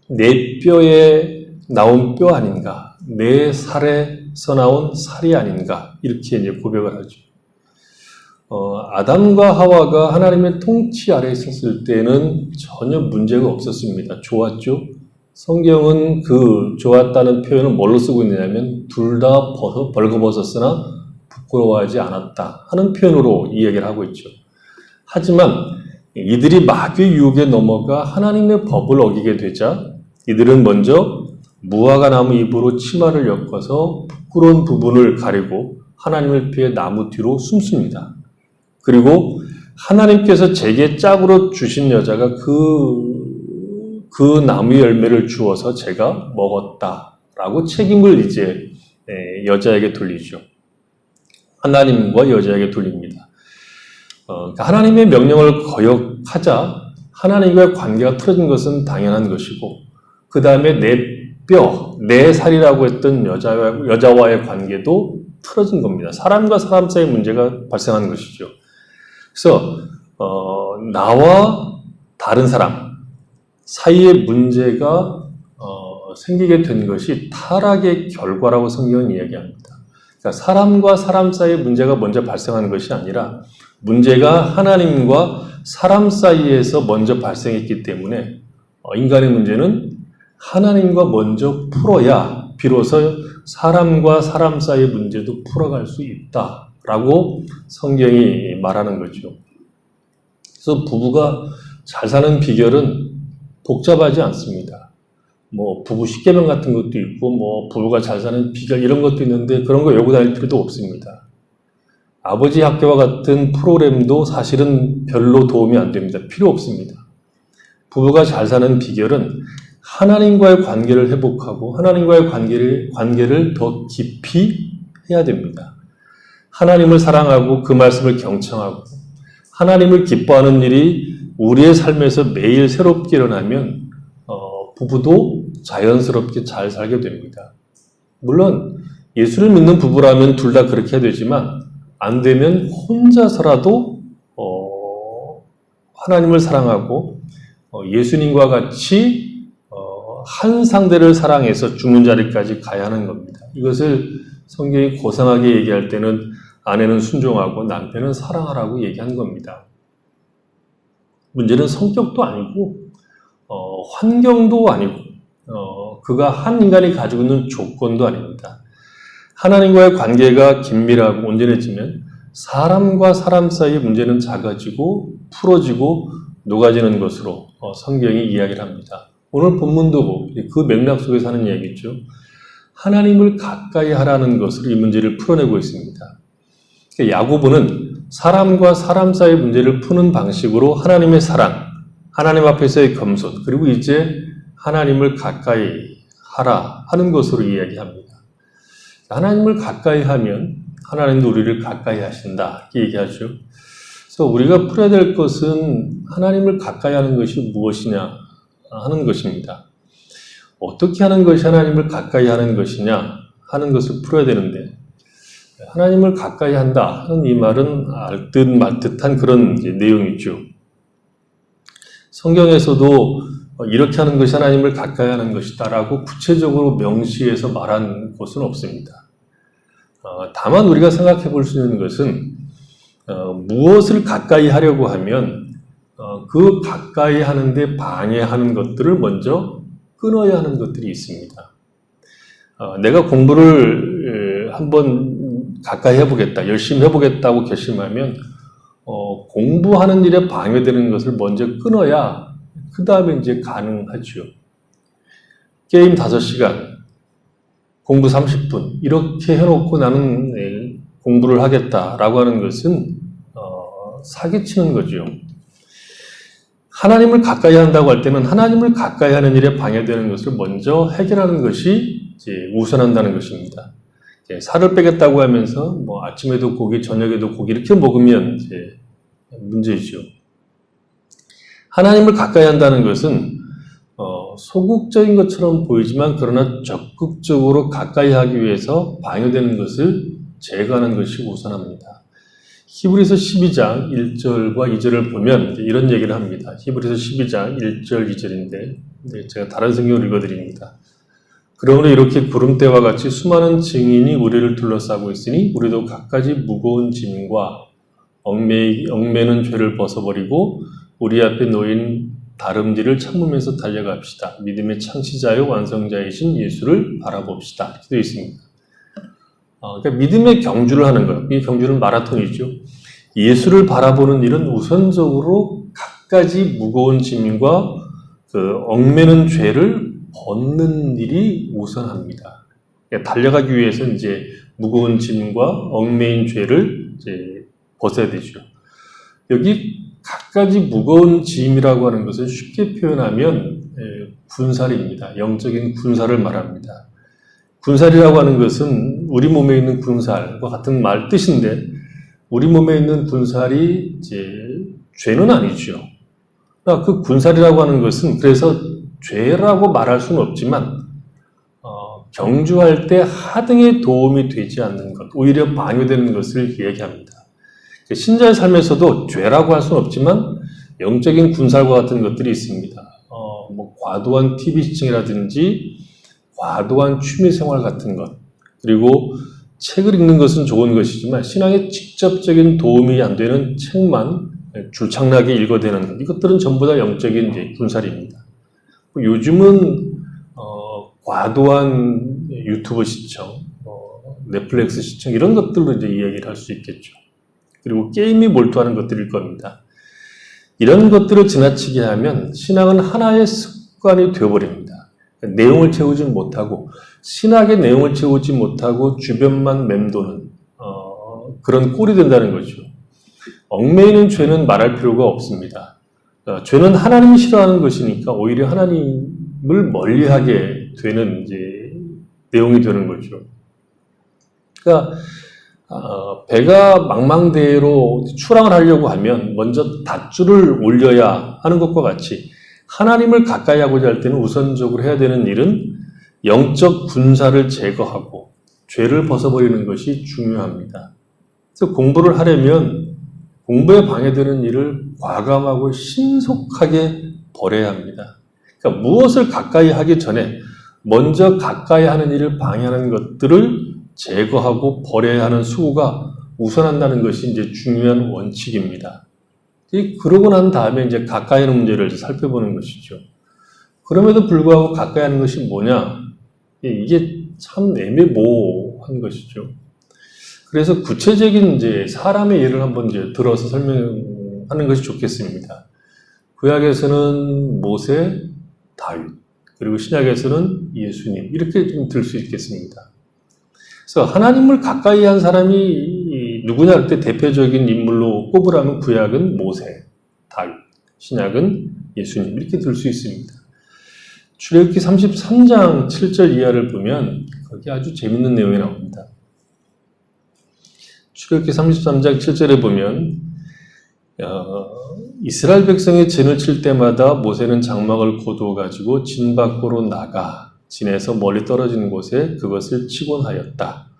내 뼈에 나온 뼈 아닌가? 내 살에서 나온 살이 아닌가? 이렇게 이제 고백을 하죠. 아담과 하와가 하나님의 통치 아래에 있었을 때는 전혀 문제가 없었습니다. 좋았죠? 성경은 그 좋았다는 표현을 뭘로 쓰고 있느냐면 둘 다 벌거벗었으나 부끄러워하지 않았다 하는 표현으로 이야기를 하고 있죠. 하지만 이들이 마귀의 유혹에 넘어가 하나님의 법을 어기게 되자 이들은 먼저 무화과 나무 잎으로 치마를 엮어서 부끄러운 부분을 가리고 하나님을 피해 나무 뒤로 숨습니다. 그리고 하나님께서 제게 짝으로 주신 여자가 그 나무 열매를 주어서 제가 먹었다라고 책임을 이제 여자에게 돌리죠. 하나님과 여자에게 돌립니다. 하나님의 명령을 거역하자 하나님과의 관계가 틀어진 것은 당연한 것이고 그 다음에 내 뼈, 내 살이라고 했던 여자와의 관계도 틀어진 겁니다. 사람과 사람 사이의 문제가 발생한 것이죠. 그래서 나와 다른 사람 사이의 문제가 생기게 된 것이 타락의 결과라고 성경은 이야기합니다. 그러니까 사람과 사람 사이의 문제가 먼저 발생한 것이 아니라 문제가 하나님과 사람 사이에서 먼저 발생했기 때문에 인간의 문제는 하나님과 먼저 풀어야 비로소 사람과 사람 사이의 문제도 풀어갈 수 있다라고 성경이 말하는 거죠. 그래서 부부가 잘 사는 비결은 복잡하지 않습니다. 부부 10계명 같은 것도 있고, 부부가 잘 사는 비결 이런 것도 있는데 그런 거 외우고 다닐 필요도 없습니다. 아버지 학교와 같은 프로그램도 사실은 별로 도움이 안 됩니다. 필요 없습니다. 부부가 잘 사는 비결은 하나님과의 관계를 회복하고 하나님과의 관계를 더 깊이 해야 됩니다. 하나님을 사랑하고 그 말씀을 경청하고 하나님을 기뻐하는 일이 우리의 삶에서 매일 새롭게 일어나면 부부도 자연스럽게 잘 살게 됩니다. 물론 예수를 믿는 부부라면 둘 다 그렇게 해야 되지만 안 되면 혼자서라도 하나님을 사랑하고 예수님과 같이 한 상대를 사랑해서 죽는 자리까지 가야 하는 겁니다. 이것을 성경이 고상하게 얘기할 때는 아내는 순종하고 남편은 사랑하라고 얘기한 겁니다. 문제는 성격도 아니고 환경도 아니고 그가 한 인간이 가지고 있는 조건도 아닙니다. 하나님과의 관계가 긴밀하고 온전해지면 사람과 사람 사이의 문제는 작아지고 풀어지고 녹아지는 것으로 성경이 이야기를 합니다. 오늘 본문도 그 맥락 속에서 하는 이야기죠. 하나님을 가까이 하라는 것으로 이 문제를 풀어내고 있습니다. 야고보는 사람과 사람 사이의 문제를 푸는 방식으로 하나님의 사랑, 하나님 앞에서의 겸손, 그리고 이제 하나님을 가까이 하라 하는 것으로 이야기합니다. 하나님을 가까이 하면 하나님도 우리를 가까이 하신다 이렇게 얘기하죠. 그래서 우리가 풀어야 될 것은 하나님을 가까이 하는 것이 무엇이냐 하는 것입니다. 어떻게 하는 것이 하나님을 가까이 하는 것이냐 하는 것을 풀어야 되는데 하나님을 가까이 한다 하는 이 말은 알듯 말듯한 그런 내용이죠. 성경에서도 이렇게 하는 것이 하나님을 가까이 하는 것이다 라고 구체적으로 명시해서 말한 곳은 없습니다. 다만 우리가 생각해 볼 수 있는 것은 무엇을 가까이 하려고 하면 그 가까이 하는데 방해하는 것들을 먼저 끊어야 하는 것들이 있습니다. 내가 공부를 한번 가까이 해보겠다, 열심히 해보겠다고 결심하면 공부하는 일에 방해되는 것을 먼저 끊어야 그 다음에 이제 가능하죠. 게임 5시간, 공부 30분 이렇게 해놓고 나는 공부를 하겠다라고 하는 것은 사기치는 거죠. 하나님을 가까이 한다고 할 때는 하나님을 가까이 하는 일에 방해되는 것을 먼저 해결하는 것이 이제 우선한다는 것입니다. 살을 빼겠다고 하면서 뭐 아침에도 고기, 저녁에도 고기 이렇게 먹으면 이제 문제죠. 하나님을 가까이 한다는 것은 소극적인 것처럼 보이지만 그러나 적극적으로 가까이 하기 위해서 방해되는 것을 제거하는 것이 우선합니다. 히브리서 12장 1절과 2절을 보면 이런 얘기를 합니다. 히브리서 12장 1절 2절인데 제가 다른 성경을 읽어드립니다. 그러므로 이렇게 구름대와 같이 수많은 증인이 우리를 둘러싸고 있으니 우리도 갖가지 무거운 짐과 얽매는 죄를 벗어버리고 우리 앞에 놓인 다름질을 참으면서 달려갑시다. 믿음의 창시자요 완성자이신 예수를 바라봅시다. 이렇게 되어 있습니다. 그러니까 믿음의 경주를 하는 거예요. 이 경주는 마라톤이죠. 예수를 바라보는 일은 우선적으로 갖가지 무거운 짐과 그 얽매는 죄를 벗는 일이 우선합니다. 그러니까 달려가기 위해서 이제 무거운 짐과 얽매인 죄를 이제 벗어야 되죠. 여기 갖가지 무거운 짐이라고 하는 것을 쉽게 표현하면 군살입니다. 영적인 군살을 말합니다. 군살이라고 하는 것은 우리 몸에 있는 군살과 같은 말 뜻인데 우리 몸에 있는 군살이 이제 죄는 아니죠. 그러니까 그 군살이라고 하는 것은 그래서 죄라고 말할 수는 없지만 경주할 때 하등에 도움이 되지 않는 것, 오히려 방해되는 것을 얘기합니다. 신자의 삶에서도 죄라고 할 수는 없지만 영적인 군살과 같은 것들이 있습니다. 뭐 과도한 TV 시청이라든지 과도한 취미생활 같은 것, 그리고 책을 읽는 것은 좋은 것이지만 신앙에 직접적인 도움이 안 되는 책만 줄창나게 읽어대는 것, 이것들은 전부 다 영적인 군살입니다. 요즘은 과도한 유튜브 시청, 넷플릭스 시청 이런 것들로 이제 이야기를 할 수 있겠죠. 그리고 게임에 몰두하는 것들일 겁니다. 이런 것들을 지나치게 하면 신앙은 하나의 습관이 되어버립니다. 내용을 채우지 못하고 신학의 내용을 채우지 못하고 주변만 맴도는 그런 꼴이 된다는 거죠. 얽매이는 죄는 말할 필요가 없습니다. 죄는 하나님이 싫어하는 것이니까 오히려 하나님을 멀리하게 되는 이제 내용이 되는 거죠. 그러니까 배가 망망대해로 출항을 하려고 하면 먼저 닷줄을 올려야 하는 것과 같이 하나님을 가까이 하고자 할 때는 우선적으로 해야 되는 일은 영적 군사를 제거하고 죄를 벗어버리는 것이 중요합니다. 그래서 공부를 하려면 공부에 방해되는 일을 과감하고 신속하게 버려야 합니다. 그러니까 무엇을 가까이 하기 전에 먼저 가까이 하는 일을 방해하는 것들을 제거하고 버려야 하는 수고가 우선한다는 것이 이제 중요한 원칙입니다. 그러고 난 다음에 이제 가까이 하는 문제를 살펴보는 것이죠. 그럼에도 불구하고 가까이 하는 것이 뭐냐? 이게 참 애매모호한 것이죠. 그래서 구체적인 이제 사람의 예를 한번 이제 들어서 설명하는 것이 좋겠습니다. 구약에서는 모세, 다윗, 그리고 신약에서는 예수님, 이렇게 좀 들 수 있겠습니다. 그래서 하나님을 가까이 한 사람이 누구냐 할 때 대표적인 인물로 꼽으라면 구약은 모세, 다윗, 신약은 예수님, 이렇게 들 수 있습니다. 출애굽기 33장 7절 이하를 보면 거기 아주 재밌는 내용이 나옵니다. 출애굽기 33장 7절에 보면 이스라엘 백성이 진을 칠 때마다 모세는 장막을 거두어 가지고 진 밖으로 나가 진에서 멀리 떨어진 곳에 그것을 치곤 하였다.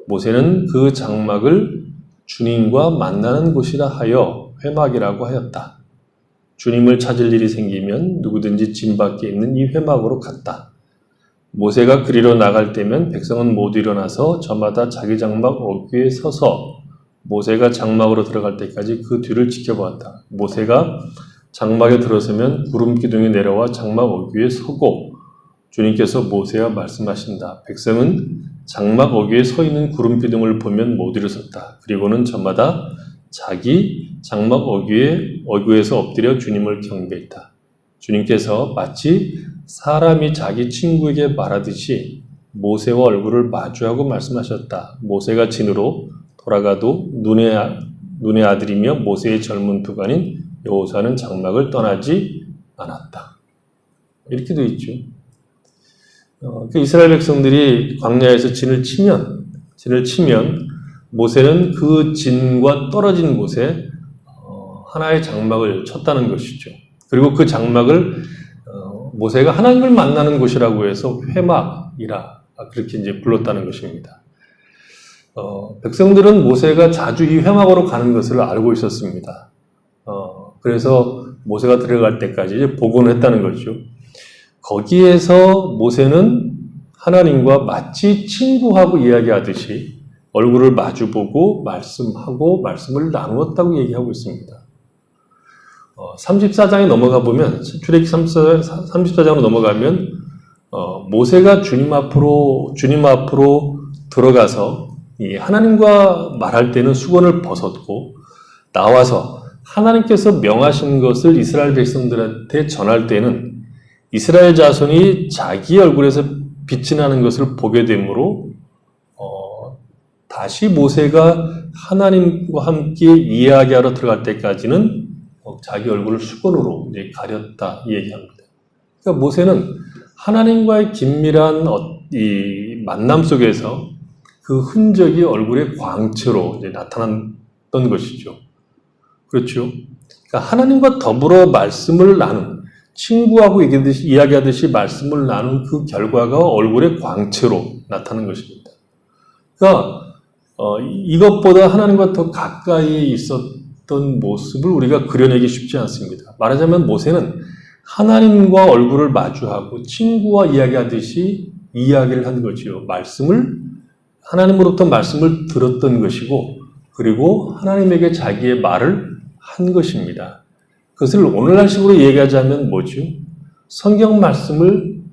모세는 그 장막을 주님과 만나는 곳이라 하여 회막이라고 하였다. 주님을 찾을 일이 생기면 누구든지 진 밖에 있는 이 회막으로 갔다. 모세가 그리로 나갈 때면 백성은 모두 일어나서 저마다 자기 장막 어귀에 서서 모세가 장막으로 들어갈 때까지 그 뒤를 지켜보았다. 모세가 장막에 들어서면 구름 기둥이 내려와 장막 어귀에 서고 주님께서 모세와 말씀하신다. 백성은 장막 어귀에 서 있는 구름 기둥을 보면 모두 일어섰다. 그리고는 저마다 자기 장막 어귀에서 엎드려 주님을 경배했다. 주님께서 마치 사람이 자기 친구에게 말하듯이 모세와 얼굴을 마주하고 말씀하셨다. 모세가 진으로 돌아가도 눈의 아들이며 모세의 젊은 부관인 여호수아는 장막을 떠나지 않았다. 이렇게 되어 있죠. 이스라엘 백성들이 광야에서 진을 치면 모세는 그 진과 떨어진 곳에 하나의 장막을 쳤다는 것이죠. 그리고 그 장막을 모세가 하나님을 만나는 곳이라고 해서 회막이라 그렇게 이제 불렀다는 것입니다. 백성들은 모세가 자주 이 회막으로 가는 것을 알고 있었습니다. 그래서 모세가 들어갈 때까지 이제 복원을 했다는 거죠. 거기에서 모세는 하나님과 마치 친구하고 이야기하듯이 얼굴을 마주보고 말씀하고 말씀을 나누었다고 얘기하고 있습니다. 34장에 넘어가 보면, 출애굽기 34장으로 넘어가면 모세가 주님 앞으로 들어가서 하나님과 말할 때는 수건을 벗었고 나와서 하나님께서 명하신 것을 이스라엘 백성들한테 전할 때는 이스라엘 자손이 자기 얼굴에서 빛이 나는 것을 보게 되므로 다시 모세가 하나님과 함께 이야기하러 들어갈 때까지는 자기 얼굴을 수건으로 가렸다 얘기합니다. 그러니까 모세는 하나님과의 긴밀한 이 만남 속에서 그 흔적이 얼굴의 광채로 나타났던 것이죠. 그렇죠? 그러니까 하나님과 더불어 말씀을 나눈, 친구하고 이야기하듯이 말씀을 나눈 그 결과가 얼굴의 광채로 나타나는 것입니다. 그러니까 이것보다 하나님과 더 가까이 있었던 모습을 우리가 그려내기 쉽지 않습니다. 말하자면 모세는 하나님과 얼굴을 마주하고 친구와 이야기하듯이 이야기를 한 거지요. 하나님으로부터 말씀을 들었던 것이고, 그리고 하나님에게 자기의 말을 한 것입니다. 그것을 오늘날식으로 얘기하자면 뭐죠? 성경 말씀을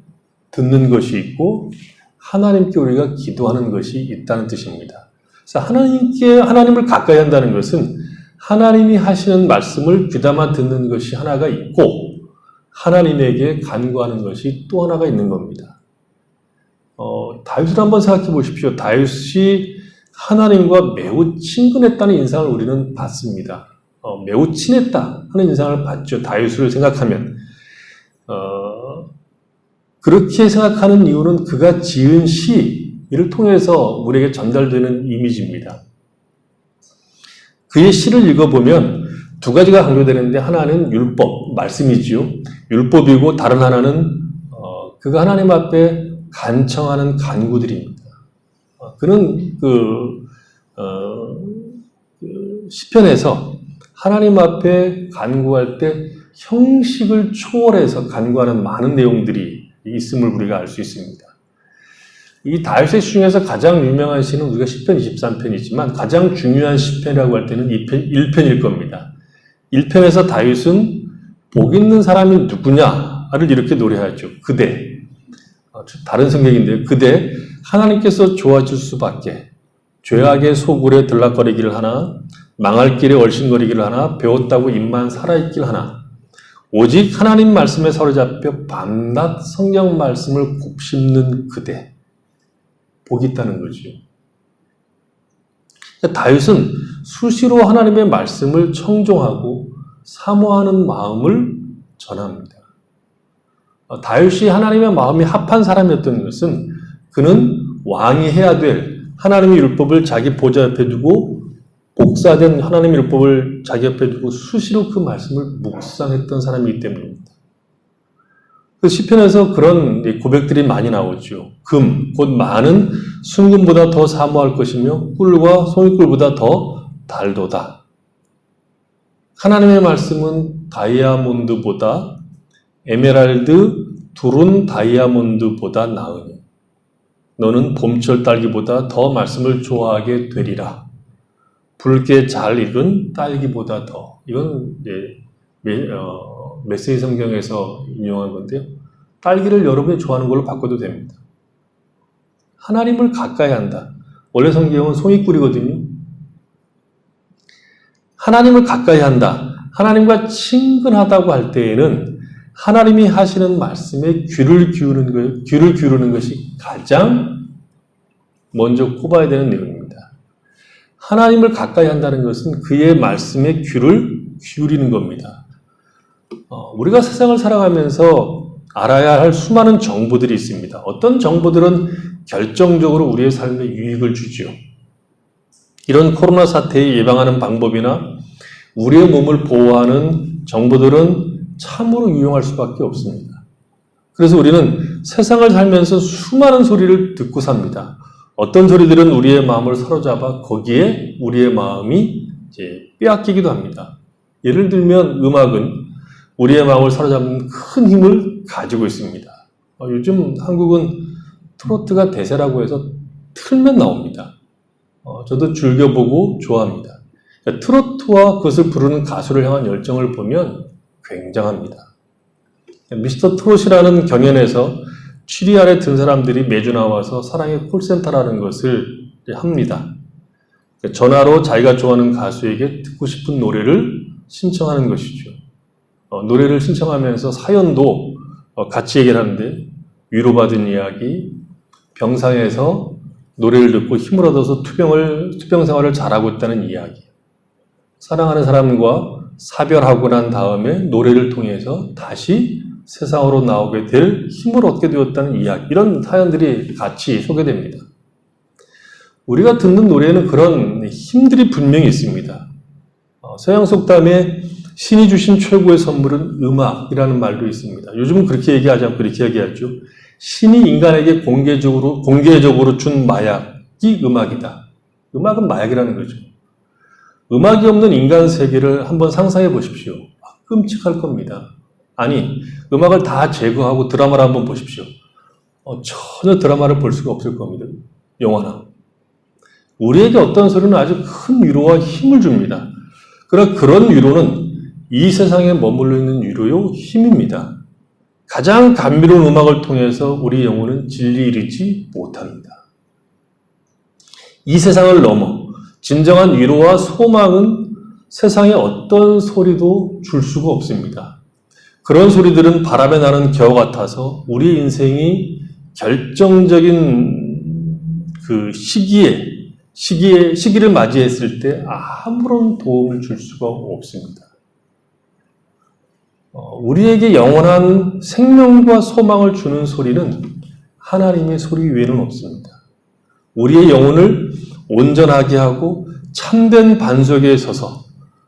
듣는 것이 있고 하나님께 우리가 기도하는 것이 있다는 뜻입니다. 그래서 하나님을 가까이 한다는 것은 하나님이 하시는 말씀을 귀담아 듣는 것이 하나가 있고 하나님에게 간구하는 것이 또 하나가 있는 겁니다. 다윗을 한번 생각해 보십시오. 다윗이 하나님과 매우 친근했다는 인상을 우리는 받습니다. 매우 친했다 하는 인상을 받죠. 다윗을 생각하면. 그렇게 생각하는 이유는 그가 지은 시를 통해서 우리에게 전달되는 이미지입니다. 그의 시를 읽어보면 두 가지가 강조되는데 하나는 율법, 말씀이지요. 율법이고 다른 하나는 그가 하나님 앞에 간청하는 간구들입니다. 그는 시편에서 하나님 앞에 간구할 때 형식을 초월해서 간구하는 많은 내용들이 있음을 우리가 알 수 있습니다. 이 다윗의 시 중에서 가장 유명한 시는 우리가 시편 23편이지만 가장 중요한 시편이라고 할 때는 1편일 겁니다. 1편에서 다윗은 복 있는 사람이 누구냐를 이렇게 노래하죠. 그대. 다른 성경인데요. 그대 하나님께서 좋아질 수밖에 죄악의 소굴에 들락거리기를 하나 망할 길에 얼씬거리기를 하나 배웠다고 입만 살아있길 하나 오직 하나님 말씀에 사로잡혀 밤낮 성경 말씀을 곱씹는 그대 복이 있다는 거죠. 다윗은 수시로 하나님의 말씀을 청종하고 사모하는 마음을 전합니다. 다윗이 하나님의 마음이 합한 사람이었던 것은 그는 왕이 해야 될 하나님의 율법을 자기 보좌 옆에 두고 복사된 하나님의 율법을 자기 옆에 두고 수시로 그 말씀을 묵상했던 사람이기 때문입니다. 그 시편에서 그런 고백들이 많이 나오죠. 금, 곧 많은 순금보다 더 사모할 것이며 꿀과 송이꿀보다 더 달도다. 하나님의 말씀은 다이아몬드보다 에메랄드, 두른 다이아몬드보다 나으니 너는 봄철 딸기보다 더 말씀을 좋아하게 되리라. 붉게 잘 익은 딸기보다 더. 이건 메시지 성경에서 인용한 건데요. 딸기를 여러분이 좋아하는 걸로 바꿔도 됩니다. 하나님을 가까이 한다. 원래 성경은 송이꿀이거든요. 하나님을 가까이 한다. 하나님과 친근하다고 할 때에는 하나님이 하시는 말씀에 귀를 기울이는 것이 가장 먼저 꼽아야 되는 내용입니다. 하나님을 가까이 한다는 것은 그의 말씀에 귀를 기울이는 겁니다. 우리가 세상을 살아가면서 알아야 할 수많은 정보들이 있습니다. 어떤 정보들은 결정적으로 우리의 삶에 유익을 주죠. 이런 코로나 사태에 예방하는 방법이나 우리의 몸을 보호하는 정보들은 참으로 유용할 수밖에 없습니다. 그래서 우리는 세상을 살면서 수많은 소리를 듣고 삽니다. 어떤 소리들은 우리의 마음을 사로잡아 거기에 우리의 마음이 빼앗기기도 합니다. 예를 들면 음악은 우리의 마음을 사로잡는 큰 힘을 가지고 있습니다. 요즘 한국은 트로트가 대세라고 해서 틀면 나옵니다. 저도 즐겨보고 좋아합니다. 트로트와 그것을 부르는 가수를 향한 열정을 보면 굉장합니다. 미스터 트롯이라는 경연에서 7위 안에 든 사람들이 매주 나와서 사랑의 콜센터라는 것을 합니다. 전화로 자기가 좋아하는 가수에게 듣고 싶은 노래를 신청하는 것이죠. 노래를 신청하면서 사연도 같이 얘기를 하는데 위로받은 이야기, 병상에서 노래를 듣고 힘을 얻어서 투병 생활을 잘하고 있다는 이야기, 사랑하는 사람과 사별하고 난 다음에 노래를 통해서 다시 세상으로 나오게 될 힘을 얻게 되었다는 이야기, 이런 사연들이 같이 소개됩니다. 우리가 듣는 노래에는 그런 힘들이 분명히 있습니다. 서양 속담에 신이 주신 최고의 선물은 음악이라는 말도 있습니다. 요즘은 그렇게 얘기하지 않고 이렇게 얘기하죠. 신이 인간에게 공개적으로 준 마약이 음악이다. 음악은 마약이라는 거죠. 음악이 없는 인간 세계를 한번 상상해 보십시오. 끔찍할 겁니다. 아니, 음악을 다 제거하고 드라마를 한번 보십시오. 전혀 드라마를 볼 수가 없을 겁니다. 영화나. 우리에게 어떤 소리는 아주 큰 위로와 힘을 줍니다. 그러나 그런 위로는 이 세상에 머물러 있는 위로요, 힘입니다. 가장 감미로운 음악을 통해서 우리 영혼은 진리에 이르지 못합니다. 이 세상을 넘어 진정한 위로와 소망은 세상에 어떤 소리도 줄 수가 없습니다. 그런 소리들은 바람에 나는 겨와 같아서 우리 인생이 결정적인 그 시기를 맞이했을 때 아무런 도움을 줄 수가 없습니다. 우리에게 영원한 생명과 소망을 주는 소리는 하나님의 소리 외에는 없습니다. 우리의 영혼을 온전하게 하고 참된 반석에 서서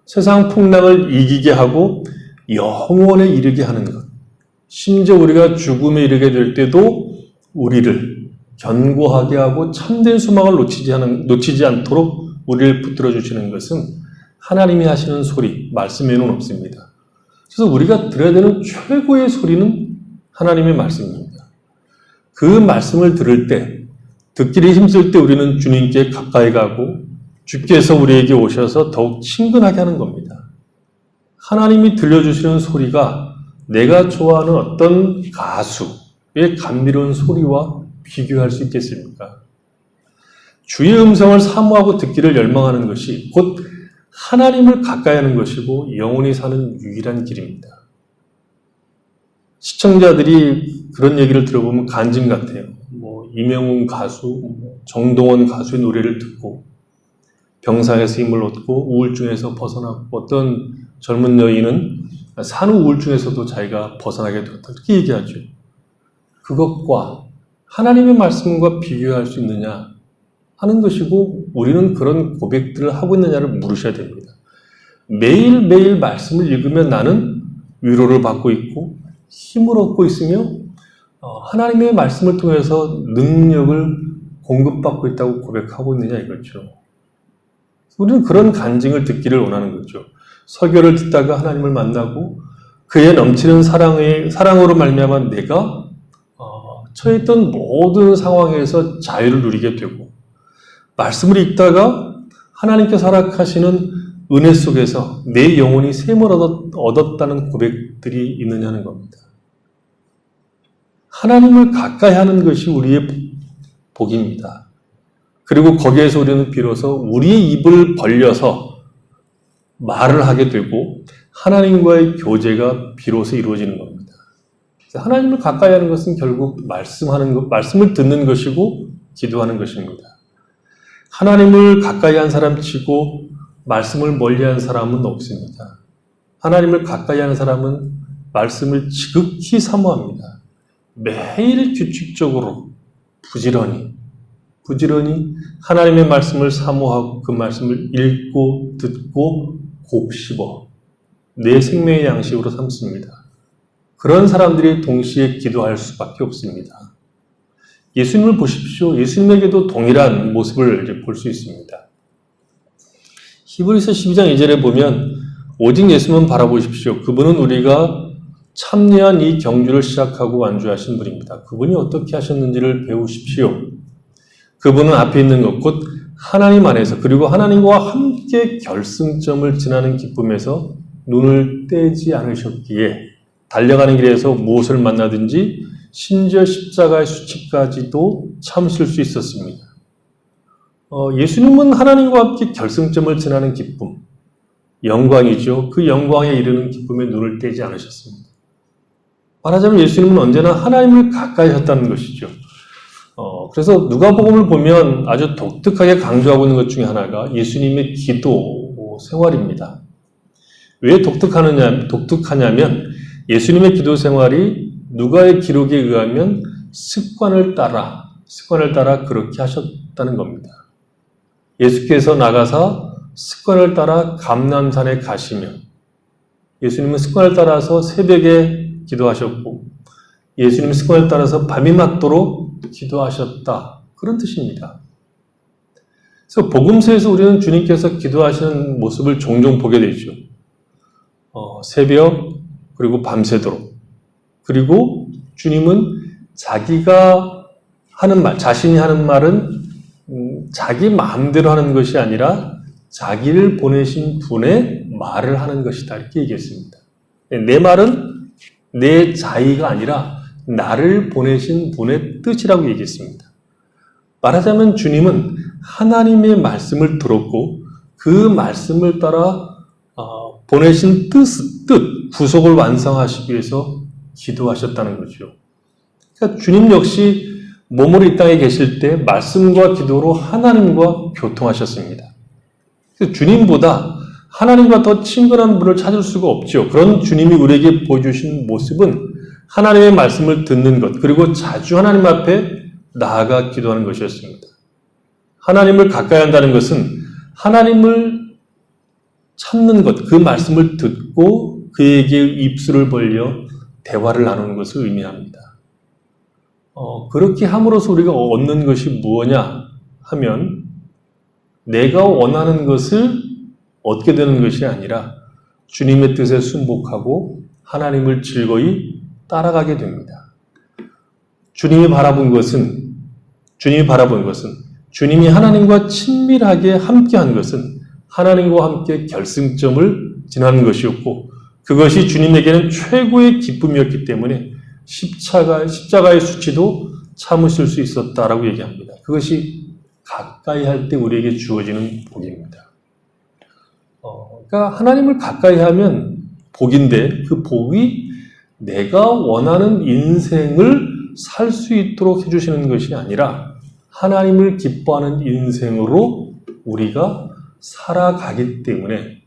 세상 풍랑을 이기게 하고 영원에 이르게 하는 것. 심지어 우리가 죽음에 이르게 될 때도 우리를 견고하게 하고 참된 소망을 놓치지 않도록 우리를 붙들어 주시는 것은 하나님이 하시는 소리, 말씀에는 없습니다. 그래서 우리가 들어야 되는 최고의 소리는 하나님의 말씀입니다. 그 말씀을 들을 때, 듣기를 힘쓸 때 우리는 주님께 가까이 가고 주께서 우리에게 오셔서 더욱 친근하게 하는 겁니다. 하나님이 들려주시는 소리가 내가 좋아하는 어떤 가수의 감미로운 소리와 비교할 수 있겠습니까? 주의 음성을 사모하고 듣기를 열망하는 것이 곧 하나님을 가까이 하는 것이고 영원히 사는 유일한 길입니다. 시청자들이 그런 얘기를 들어보면 간증 같아요. 이명웅 가수, 정동원 가수의 노래를 듣고 병상에서 힘을 얻고 우울증에서 벗어나고 어떤 젊은 여인은 산후 우울증에서도 자기가 벗어나게 되었다. 이렇게 얘기하죠. 그것과 하나님의 말씀과 비교할 수 있느냐 하는 것이고 우리는 그런 고백들을 하고 있느냐를 물으셔야 됩니다. 매일매일 말씀을 읽으면 나는 위로를 받고 있고 힘을 얻고 있으며 하나님의 말씀을 통해서 능력을 공급받고 있다고 고백하고 있느냐 이거죠. 우리는 그런 간증을 듣기를 원하는 거죠. 설교를 듣다가 하나님을 만나고 그의 넘치는 사랑으로 말미암아 내가 처했던 모든 상황에서 자유를 누리게 되고 말씀을 읽다가 하나님께서 허락하시는 은혜 속에서 내 영혼이 샘을 얻었다는 고백들이 있느냐는 겁니다. 하나님을 가까이 하는 것이 우리의 복입니다. 그리고 거기에서 우리는 비로소 우리의 입을 벌려서 말을 하게 되고 하나님과의 교제가 비로소 이루어지는 겁니다. 하나님을 가까이 하는 것은 결국 말씀을 듣는 것이고 기도하는 것입니다. 하나님을 가까이 한 사람 치고 말씀을 멀리한 사람은 없습니다. 하나님을 가까이 하는 사람은 말씀을 지극히 사모합니다. 매일 규칙적으로 부지런히 하나님의 말씀을 사모하고 그 말씀을 읽고 듣고 곱씹어 내 생명의 양식으로 삼습니다. 그런 사람들이 동시에 기도할 수밖에 없습니다. 예수님을 보십시오. 예수님에게도 동일한 모습을 볼 수 있습니다. 히브리서 12장 2절에 보면 오직 예수만 바라보십시오. 그분은 우리가 참여한 이 경주를 시작하고 완주하신 분입니다. 그분이 어떻게 하셨는지를 배우십시오. 그분은 앞에 있는 것, 곧 하나님 안에서 그리고 하나님과 함께 결승점을 지나는 기쁨에서 눈을 떼지 않으셨기에 달려가는 길에서 무엇을 만나든지 심지어 십자가의 수치까지도 참으실 수 있었습니다. 예수님은 하나님과 함께 결승점을 지나는 기쁨, 영광이죠. 그 영광에 이르는 기쁨에 눈을 떼지 않으셨습니다. 말하자면 예수님은 언제나 하나님을 가까이 하셨다는 것이죠. 그래서 누가복음을 보면 아주 독특하게 강조하고 있는 것 중에 하나가 예수님의 기도 생활입니다. 왜 독특하냐면 예수님의 기도 생활이 누가의 기록에 의하면 습관을 따라 그렇게 하셨다는 겁니다. 예수께서 나가사 습관을 따라 감람산에 가시며 예수님은 습관을 따라서 새벽에 기도하셨고 예수님 습관을 따라서 밤이 맞도록 기도하셨다. 그런 뜻입니다. 그래서 복음서에서 우리는 주님께서 기도하시는 모습을 종종 보게 되죠. 새벽 그리고 밤새도록. 그리고 주님은 자기가 하는 말, 자신이 하는 말은 자기 마음대로 하는 것이 아니라 자기를 보내신 분의 말을 하는 것이다. 이렇게 얘기했습니다. 내 말은 내 자의가 아니라 나를 보내신 분의 뜻이라고 얘기했습니다. 말하자면 주님은 하나님의 말씀을 들었고 그 말씀을 따라 보내신 뜻, 구속을 완성하시기 위해서 기도하셨다는 거죠. 그러니까 주님 역시 몸으로 이 땅에 계실 때 말씀과 기도로 하나님과 교통하셨습니다. 주님보다 하나님과 더 친근한 분을 찾을 수가 없죠. 그런 주님이 우리에게 보여주신 모습은 하나님의 말씀을 듣는 것, 그리고 자주 하나님 앞에 나아가 기도하는 것이었습니다. 하나님을 가까이 한다는 것은 하나님을 찾는 것, 그 말씀을 듣고 그에게 입술을 벌려 대화를 나누는 것을 의미합니다. 그렇게 함으로써 우리가 얻는 것이 무엇냐 하면 내가 원하는 것을 얻게 되는 것이 아니라 주님의 뜻에 순복하고 하나님을 즐거이 따라가게 됩니다. 주님이 바라본 것은 주님이 하나님과 친밀하게 함께한 것은 하나님과 함께 결승점을 지나는 것이었고 그것이 주님에게는 최고의 기쁨이었기 때문에 십자가의 수치도 참으실 수 있었다라고 얘기합니다. 그것이 가까이 할 때 우리에게 주어지는 복입니다. 그러니까 하나님을 가까이 하면 복인데 그 복이 내가 원하는 인생을 살 수 있도록 해주시는 것이 아니라 하나님을 기뻐하는 인생으로 우리가 살아가기 때문에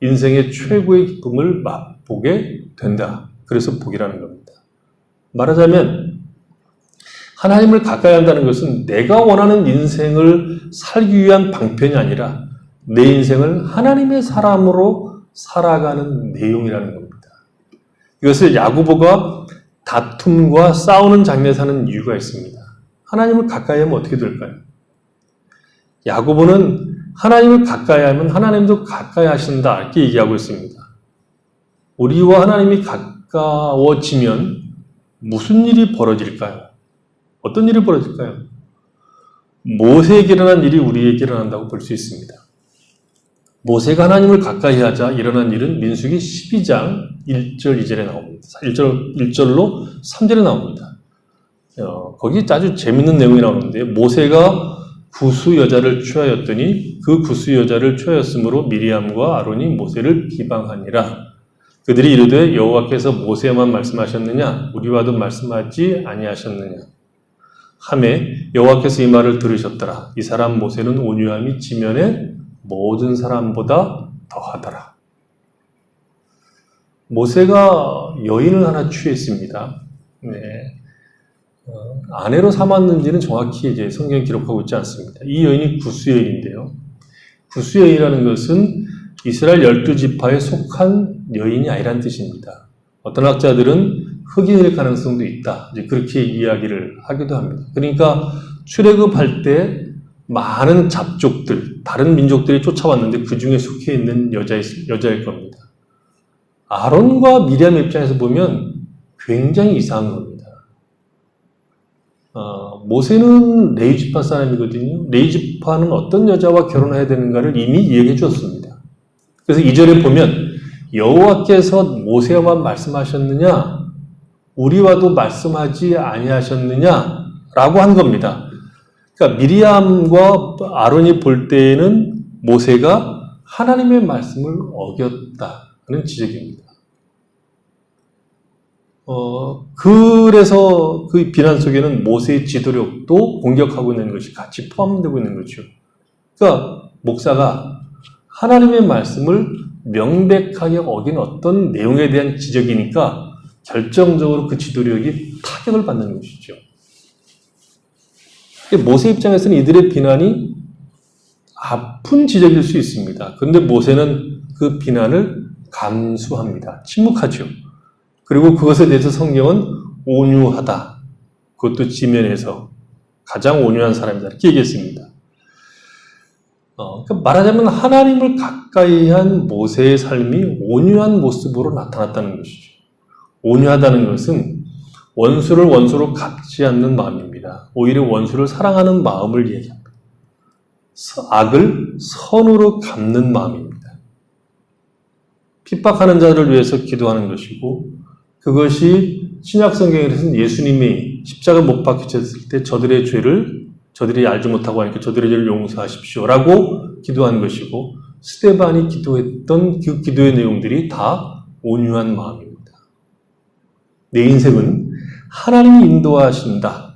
인생의 최고의 기쁨을 맛보게 된다. 그래서 복이라는 겁니다. 말하자면 하나님을 가까이 한다는 것은 내가 원하는 인생을 살기 위한 방편이 아니라 내 인생을 하나님의 사람으로 살아가는 내용이라는 겁니다. 이것을 야고보가 다툼과 싸우는 장면에서 하는 이유가 있습니다. 하나님을 가까이 하면 어떻게 될까요? 야고보는 하나님을 가까이 하면 하나님도 가까이 하신다 이렇게 얘기하고 있습니다. 우리와 하나님이 가까워지면 무슨 일이 벌어질까요? 어떤 일이 벌어질까요? 모세에게 일어난 일이 우리에게 일어난다고 볼 수 있습니다. 모세가 하나님을 가까이 하자 일어난 일은 민수기 12장 1절 2절에 나옵니다. 1절로 3절에 나옵니다. 거기 아주 재밌는 내용이 나오는데 모세가 구수 여자를 취하였더니 그 구수 여자를 취하였으므로 미리암과 아론이 모세를 비방하니라. 그들이 이르되 여호와께서 모세에만 말씀하셨느냐 우리와도 말씀하지 아니하셨느냐 하매 여호와께서 이 말을 들으셨더라. 이 사람 모세는 온유함이 지면의 모든 사람보다 더하더라. 모세가 여인을 하나 취했습니다. 네. 아내로 삼았는지는 정확히 이제 성경에 기록하고 있지 않습니다. 이 여인이 구스 여인인데요. 구스 여인이라는 것은 이스라엘 12지파에 속한 여인이 아니란 뜻입니다. 어떤 학자들은 흑인일 가능성도 있다. 이제 그렇게 이야기를 하기도 합니다. 그러니까 출애굽할 때 많은 잡족들, 다른 민족들이 쫓아왔는데 그 중에 속해 있는 여자일 겁니다. 아론과 미리암 입장에서 보면 굉장히 이상한 겁니다. 모세는 레위지파 사람이거든요. 레위지파는 어떤 여자와 결혼해야 되는가를 이미 이야기해 주었습니다. 그래서 2절에 보면 여호와께서 모세와만 말씀하셨느냐 우리와도 말씀하지 아니하셨느냐 라고 한 겁니다. 그러니까 미리암과 아론이 볼 때에는 모세가 하나님의 말씀을 어겼다는 지적입니다. 그래서 그 비난 속에는 모세의 지도력도 공격하고 있는 것이 같이 포함되고 있는 거죠. 그러니까 목사가 하나님의 말씀을 명백하게 어긴 어떤 내용에 대한 지적이니까 결정적으로 그 지도력이 타격을 받는 것이죠. 모세 입장에서는 이들의 비난이 아픈 지적일 수 있습니다. 그런데 모세는 그 비난을 감수합니다. 침묵하죠. 그리고 그것에 대해서 성경은 온유하다. 그것도 지면에서 가장 온유한 사람이다. 이렇게 얘기했습니다. 그러니까 말하자면 하나님을 가까이 한 모세의 삶이 온유한 모습으로 나타났다는 것이죠. 온유하다는 것은 원수를 원수로 갚지 않는 마음입니다. 오히려 원수를 사랑하는 마음을 얘기합니다. 악을 선으로 갚는 마음입니다. 핍박하는 자를 위해서 기도하는 것이고 그것이 신약 성경에서는 예수님이 십자가 못 박히셨을 때 저들이 알지 못하고 하니까 저들의 죄를 용서하십시오라고 기도한 것이고 스데반이 기도했던 그 기도의 내용들이 다 온유한 마음입니다. 내 인생은 하나님이 인도하신다.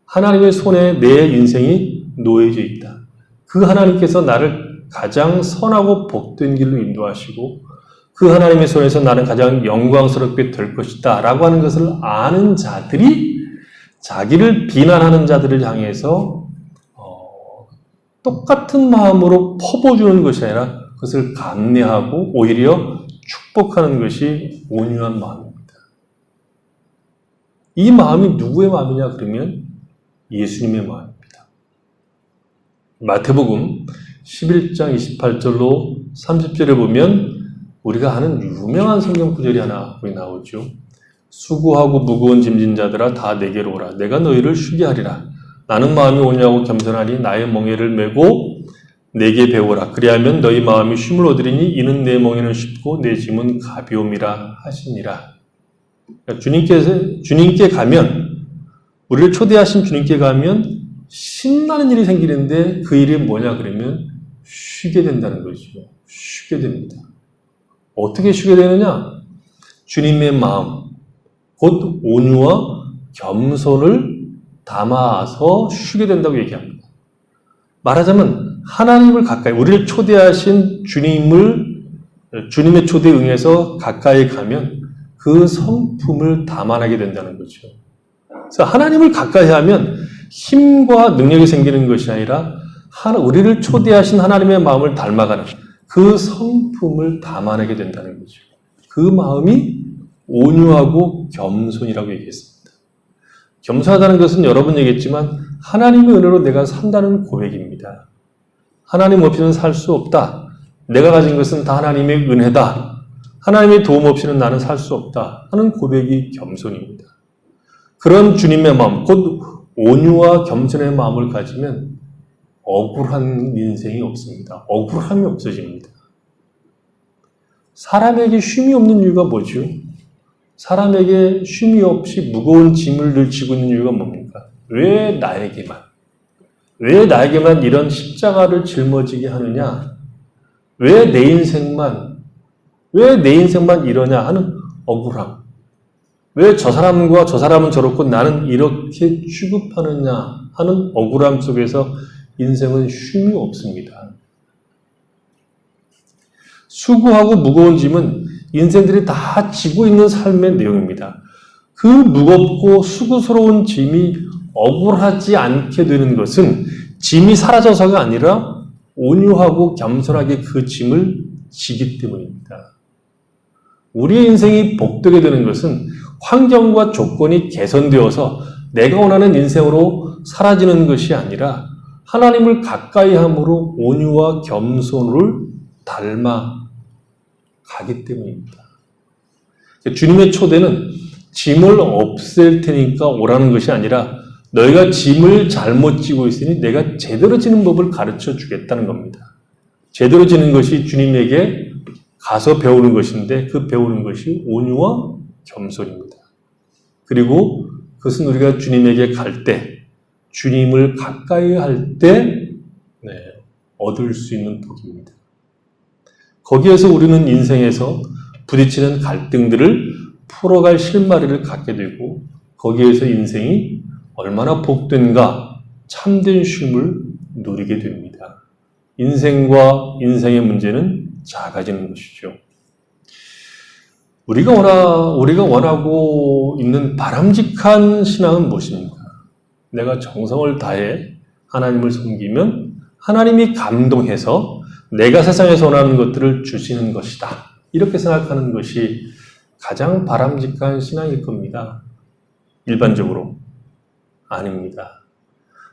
하나님의 손에 내 인생이 놓여져 있다. 그 하나님께서 나를 가장 선하고 복된 길로 인도하시고 그 하나님의 손에서 나는 가장 영광스럽게 될 것이다 라고 하는 것을 아는 자들이 자기를 비난하는 자들을 향해서 똑같은 마음으로 퍼부어주는 것이 아니라 그것을 감내하고 오히려 축복하는 것이 온유한 마음입니다. 이 마음이 누구의 마음이냐 그러면 예수님의 마음입니다. 마태복음 11장 28절로 30절에 보면 우리가 아는 유명한 성경 구절이 하나 거기 나오죠. 수고하고 무거운 짐진 자들아 다 내게로 오라. 내가 너희를 쉬게 하리라. 나는 마음이 온유하고 겸손하니 나의 멍에를 메고 내게 배우라. 그리하면 너희 마음이 쉼을 얻으리니 이는 내 멍에는 쉽고 내 짐은 가벼움이라 하시니라. 그러니까 주님께 가면, 우리를 초대하신 주님께 가면 신나는 일이 생기는데 그 일이 뭐냐 그러면 쉬게 된다는 거죠. 쉬게 됩니다. 어떻게 쉬게 되느냐? 주님의 마음, 곧 온유와 겸손을 담아서 쉬게 된다고 얘기합니다. 말하자면 하나님을 가까이, 우리를 초대하신 주님의 초대에 응해서 가까이 가면 그 성품을 담아내게 된다는 거죠. 그래서 하나님을 가까이 하면 힘과 능력이 생기는 것이 아니라 우리를 초대하신 하나님의 마음을 닮아가는 그 성품을 담아내게 된다는 거죠. 그 마음이 온유하고 겸손이라고 얘기했습니다. 겸손하다는 것은 여러 번 얘기했지만 하나님의 은혜로 내가 산다는 고백입니다. 하나님 없이는 살 수 없다. 내가 가진 것은 다 하나님의 은혜다. 하나님의 도움 없이는 나는 살 수 없다 하는 고백이 겸손입니다. 그런 주님의 마음, 곧 온유와 겸손의 마음을 가지면 억울한 인생이 없습니다. 억울함이 없어집니다. 사람에게 쉼이 없는 이유가 뭐죠? 사람에게 쉼이 없이 무거운 짐을 늘 지고 있는 이유가 뭡니까? 왜 나에게만 이런 십자가를 짊어지게 하느냐? 왜 내 인생만 이러냐 하는 억울함. 왜 저 사람과 저 사람은 저렇고 나는 이렇게 취급하느냐 하는 억울함 속에서 인생은 쉼이 없습니다. 수고하고 무거운 짐은 인생들이 다 지고 있는 삶의 내용입니다. 그 무겁고 수고스러운 짐이 억울하지 않게 되는 것은 짐이 사라져서가 아니라 온유하고 겸손하게 그 짐을 지기 때문입니다. 우리의 인생이 복되게 되는 것은 환경과 조건이 개선되어서 내가 원하는 인생으로 사라지는 것이 아니라 하나님을 가까이 함으로 온유와 겸손을 닮아 가기 때문입니다. 주님의 초대는 짐을 없앨 테니까 오라는 것이 아니라 너희가 짐을 잘못 지고 있으니 내가 제대로 지는 법을 가르쳐 주겠다는 겁니다. 제대로 지는 것이 주님에게 가서 배우는 것인데 그 배우는 것이 온유와 겸손입니다. 그리고 그것은 우리가 주님에게 갈 때, 주님을 가까이 할 때 얻을 수 있는 복입니다. 거기에서 우리는 인생에서 부딪히는 갈등들을 풀어갈 실마리를 갖게 되고 거기에서 인생이 얼마나 복된가 참된 쉼을 누리게 됩니다. 인생과 인생의 문제는 작아지는 것이죠. 우리가 원하고 있는 바람직한 신앙은 무엇입니까? 내가 정성을 다해 하나님을 섬기면 하나님이 감동해서 내가 세상에서 원하는 것들을 주시는 것이다. 이렇게 생각하는 것이 가장 바람직한 신앙일 겁니다. 일반적으로. 아닙니다.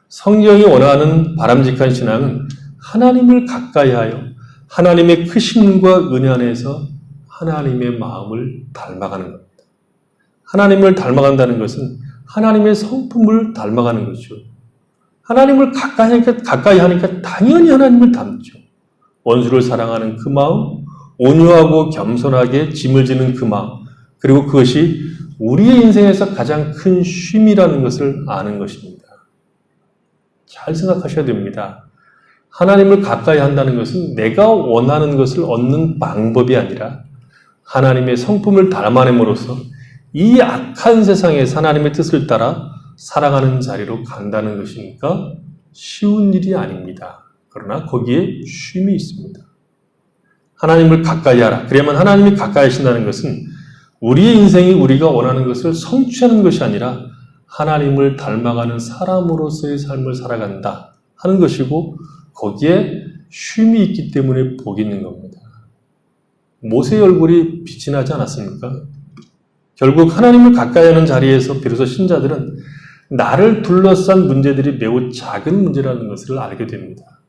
성경이 원하는 바람직한 신앙은 하나님을 가까이하여 하나님의 크심과 은혜 안에서 하나님의 마음을 닮아가는 겁니다. 하나님을 닮아간다는 것은 하나님의 성품을 닮아가는 것이죠. 하나님을 가까이 하니까 당연히 하나님을 닮죠. 원수를 사랑하는 그 마음, 온유하고 겸손하게 짐을 지는 그 마음, 그리고 그것이 우리의 인생에서 가장 큰 쉼이라는 것을 아는 것입니다. 잘 생각하셔야 됩니다. 하나님을 가까이 한다는 것은 내가 원하는 것을 얻는 방법이 아니라 하나님의 성품을 닮아냄으로써 이 악한 세상에서 하나님의 뜻을 따라 살아가는 자리로 간다는 것이니까 쉬운 일이 아닙니다. 그러나 거기에 쉼이 있습니다. 하나님을 가까이 하라. 그러면 하나님이 가까이 하신다는 것은 우리의 인생이 우리가 원하는 것을 성취하는 것이 아니라 하나님을 닮아가는 사람으로서의 삶을 살아간다 하는 것이고 거기에 쉼이 있기 때문에 복이 있는 겁니다. 모세의 얼굴이 빛이 나지 않았습니까? 결국 하나님을 가까이 하는 자리에서 비로소 신자들은 나를 둘러싼 문제들이 매우 작은 문제라는 것을 알게 됩니다.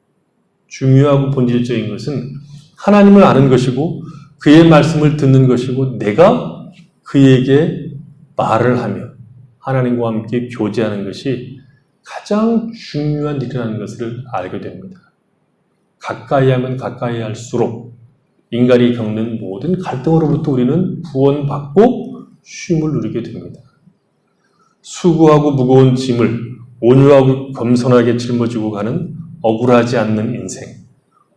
중요하고 본질적인 것은 하나님을 아는 것이고 그의 말씀을 듣는 것이고 내가 그에게 말을 하며 하나님과 함께 교제하는 것이 가장 중요한 일이라는 것을 알게 됩니다. 가까이 하면 가까이 할수록 인간이 겪는 모든 갈등으로부터 우리는 구원받고 쉼을 누리게 됩니다. 수고하고 무거운 짐을 온유하고 겸손하게 짊어지고 가는 억울하지 않는 인생,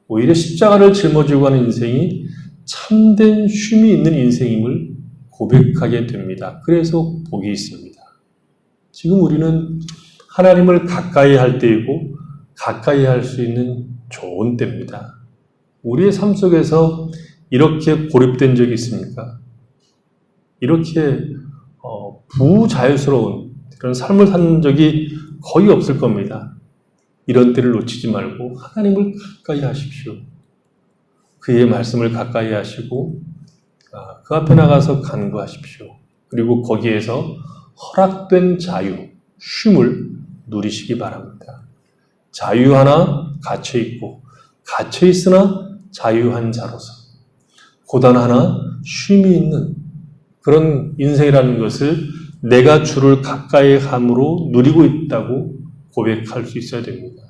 오히려 십자가를 짊어지고 가는 인생이 참된 쉼이 있는 인생임을 고백하게 됩니다. 그래서 복이 있습니다. 지금 우리는 하나님을 가까이 할 때이고 가까이 할 수 있는 좋은 때입니다. 우리의 삶 속에서 이렇게 고립된 적이 있습니까? 이렇게 부자유스러운 그런 삶을 산 적이 거의 없을 겁니다. 이런 때를 놓치지 말고 하나님을 가까이 하십시오. 그의 말씀을 가까이 하시고 그 앞에 나가서 간구하십시오. 그리고 거기에서 허락된 자유, 쉼을 누리시기 바랍니다. 자유 하나 갇혀있고 갇혀있으나 자유한 자로서 고단 하나 쉼이 있는 그런 인생이라는 것을 내가 주를 가까이 함으로 누리고 있다고 고백할 수 있어야 됩니다.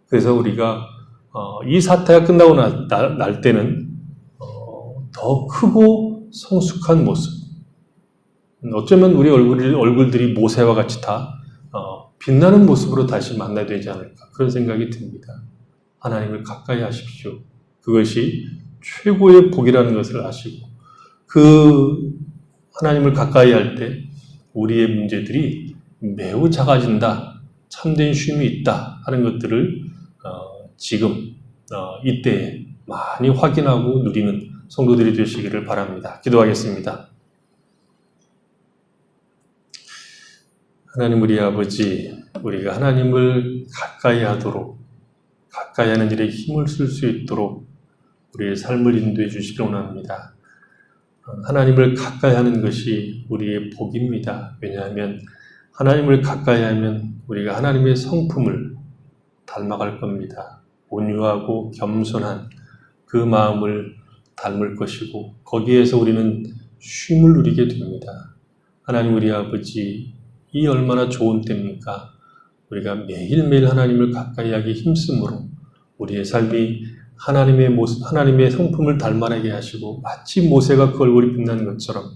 그래서 우리가 이 사태가 끝나고 날 때는 더 크고 성숙한 모습, 어쩌면 우리 얼굴들이 모세와 같이 다 빛나는 모습으로 다시 만나야 되지 않을까 그런 생각이 듭니다. 하나님을 가까이 하십시오. 그것이 최고의 복이라는 것을 아시고 그 하나님을 가까이 할 때 우리의 문제들이 매우 작아진다, 참된 쉼이 있다 하는 것들을 지금 이때에 많이 확인하고 누리는 성도들이 되시기를 바랍니다. 기도하겠습니다. 하나님 우리 아버지, 우리가 하나님을 가까이 하도록 가까이 하는 일에 힘을 쓸 수 있도록 우리의 삶을 인도해 주시길 원합니다. 하나님을 가까이 하는 것이 우리의 복입니다. 왜냐하면 하나님을 가까이 하면 우리가 하나님의 성품을 닮아갈 겁니다. 온유하고 겸손한 그 마음을 닮을 것이고 거기에서 우리는 쉼을 누리게 됩니다. 하나님 우리 아버지, 이 얼마나 좋은 때입니까? 우리가 매일매일 하나님을 가까이 하기 힘쓰므로 우리의 삶이 하나님의 모습, 하나님의 성품을 닮아나게 하시고 마치 모세가 그 얼굴이 빛나는 것처럼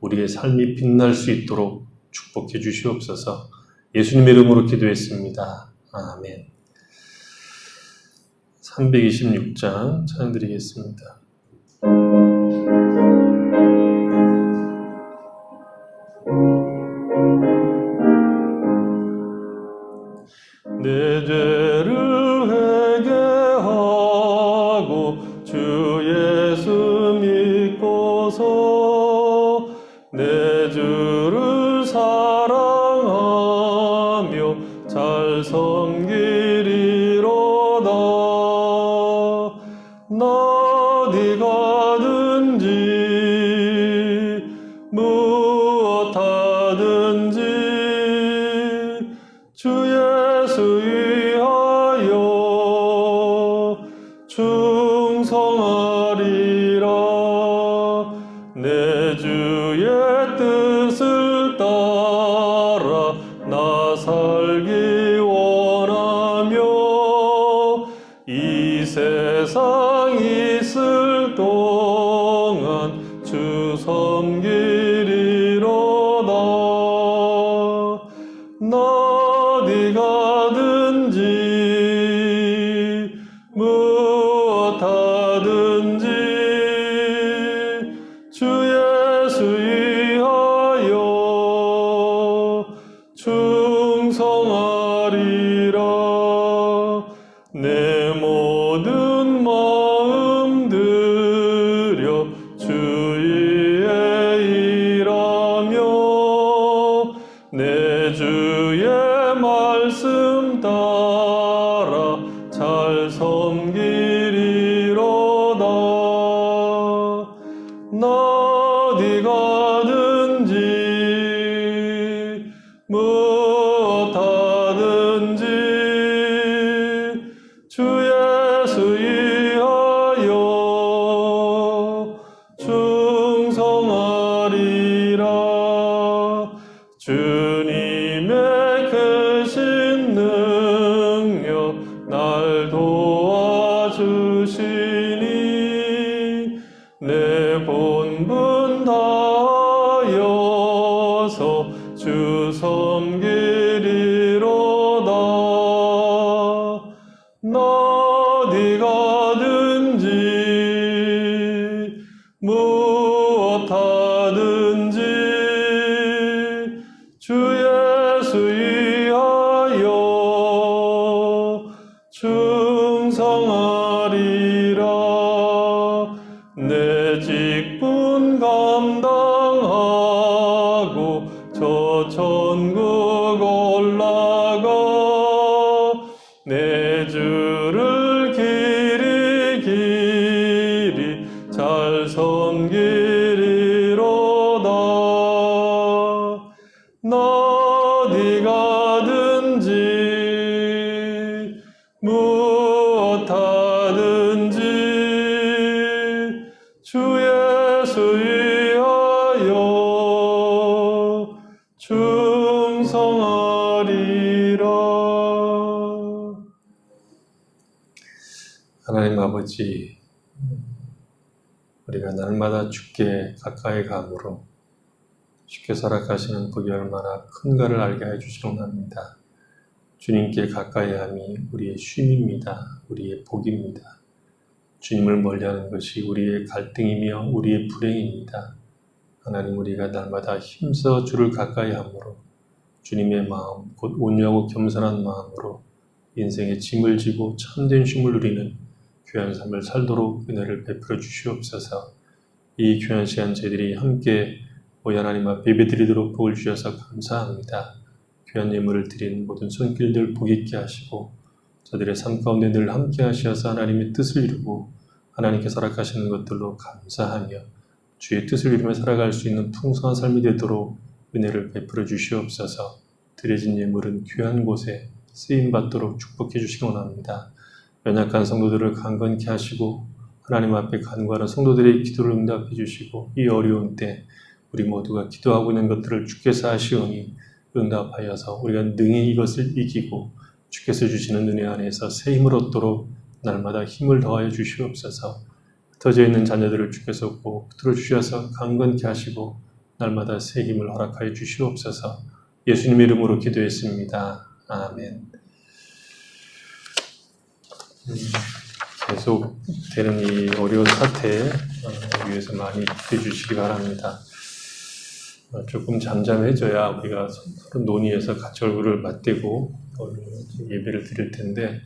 우리의 삶이 빛날 수 있도록 축복해 주시옵소서. 예수님의 이름으로 기도했습니다. 아멘. 326장 찬양드리겠습니다. 내 죄를 회개하고 주 예수 믿고서 내 주를 사랑하며 잘 섬기리로다. 나 어디 가든지 무엇 하든지 주 예수 위하여 충성하리라. 내 주의 뜻을 따라 나 살기 원하며 이 세상 있을 동안 주 섬기리로다. 나 어디 가든지 무엇 하든지 주 예수 위하여 충성하리라. 내 모든 마음 들여 주 위에 일하 무엇하든지 주 예수 위하여 충성하리라. 주님의 크신 능력 날 도와주시니 내 본분 다하여서 주 섬기리로다. 나 어디 가든지 무엇하든지 주 예수 위하여 충성하리라. 내 직분 감당하고 저 천국 올라가 내 주를 길이 잘 섬기리로다. 나 어디 가든지 무엇하든지 주 예수 위하여 충성하리라. 하나님 아버지, 우리가 날마다 주께 가까이 감으로 주께 살아가시는 복이 얼마나 큰가를 알게 해주시옵나이다. 주님께 가까이함이 우리의 쉼입니다. 우리의 복입니다. 주님을 멀리하는 것이 우리의 갈등이며 우리의 불행입니다. 하나님, 우리가 날마다 힘써 주를 가까이함으로 주님의 마음, 곧 온유하고 겸손한 마음으로 인생의 짐을 지고 참된 쉼을 누리는 귀한 삶을 살도록 은혜를 베풀어 주시옵소서. 이 귀한 시간 저희들이 함께 하나님 앞에 예배드리도록 복을 주셔서 감사합니다. 귀한 예물을 드린 모든 손길들 복 있게 하시고 저들의 삶 가운데 늘 함께 하셔서 하나님의 뜻을 이루고 하나님께 살아가시는 것들로 감사하며 주의 뜻을 이루며 살아갈 수 있는 풍성한 삶이 되도록 은혜를 베풀어 주시옵소서. 드려진 예물은 귀한 곳에 쓰임받도록 축복해 주시기 원합니다. 연약한 성도들을 강건케 하시고 하나님 앞에 간구하는 성도들의 기도를 응답해 주시고 이 어려운 때 우리 모두가 기도하고 있는 것들을 주께서 아시오니 응답하여서 우리가 능히 이것을 이기고 주께서 주시는 은혜 안에서 새 힘을 얻도록 날마다 힘을 더하여 주시옵소서. 흩어져 있는 자녀들을 주께서 꼭 붙들어 주셔서 강건케 하시고 날마다 새 힘을 허락하여 주시옵소서. 예수님의 이름으로 기도했습니다. 아멘. 계속되는 이 어려운 사태에 위해서 많이 기도해 주시기 바랍니다. 조금 잠잠해져야 우리가 서로 논의해서 같이 얼굴을 맞대고 예배를 드릴 텐데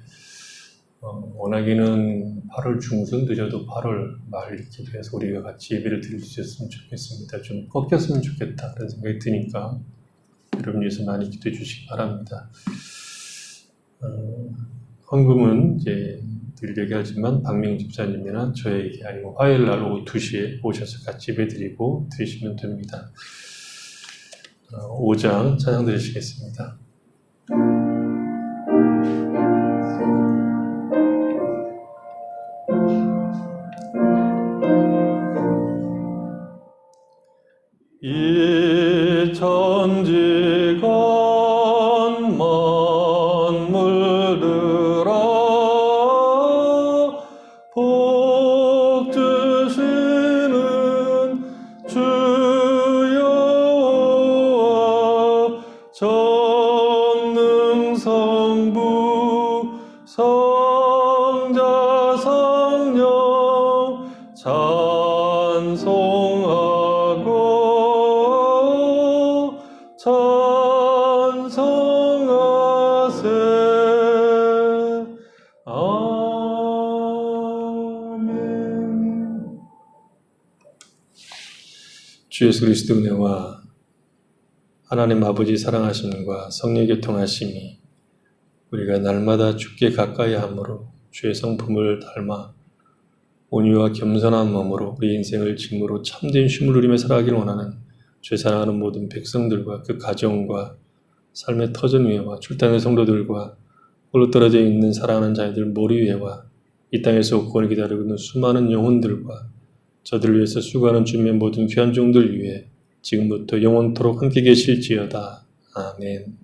원하기는 8월 중순 늦어도 8월 말 이렇게 해서 우리가 같이 예배를 드릴 수 있었으면 좋겠습니다. 좀 꺾였으면 좋겠다 그런 생각이 드니까 여러분 위해서 많이 기도해 주시기 바랍니다. 헌금은 이제 드리려고 하지만 박명 집사님이나 저에게 아니면 화요일 날 오후 2시에 오셔서 같이 예배 드리고 드리시면 됩니다. 5장 찬양 드리시겠습니다. 이 천지간 만물들아 복 주시는 주여 전능성부 성자 성령 찬송하고 찬송하세. 아멘. 주 예수 그리스도의 은혜와 하나님 아버지 사랑하심과 성령의 교통하심이 우리가 날마다 주께 가까이 함으로 주의 성품을 닮아 온유와 겸손한 마음으로 우리 인생을 짐으로 참된 쉼을 누리며 살아가길 원하는 죄 사랑하는 모든 백성들과 그 가정과 삶의 터전 위에와 출단의 성도들과 홀로 떨어져 있는 사랑하는 자녀들 머리 위에와 이 땅에서 구원을 기다리고 있는 수많은 영혼들과 저들을 위해서 수고하는 주님의 모든 귀한 종들 위해 지금부터 영원토록 함께 계실지어다. 아멘.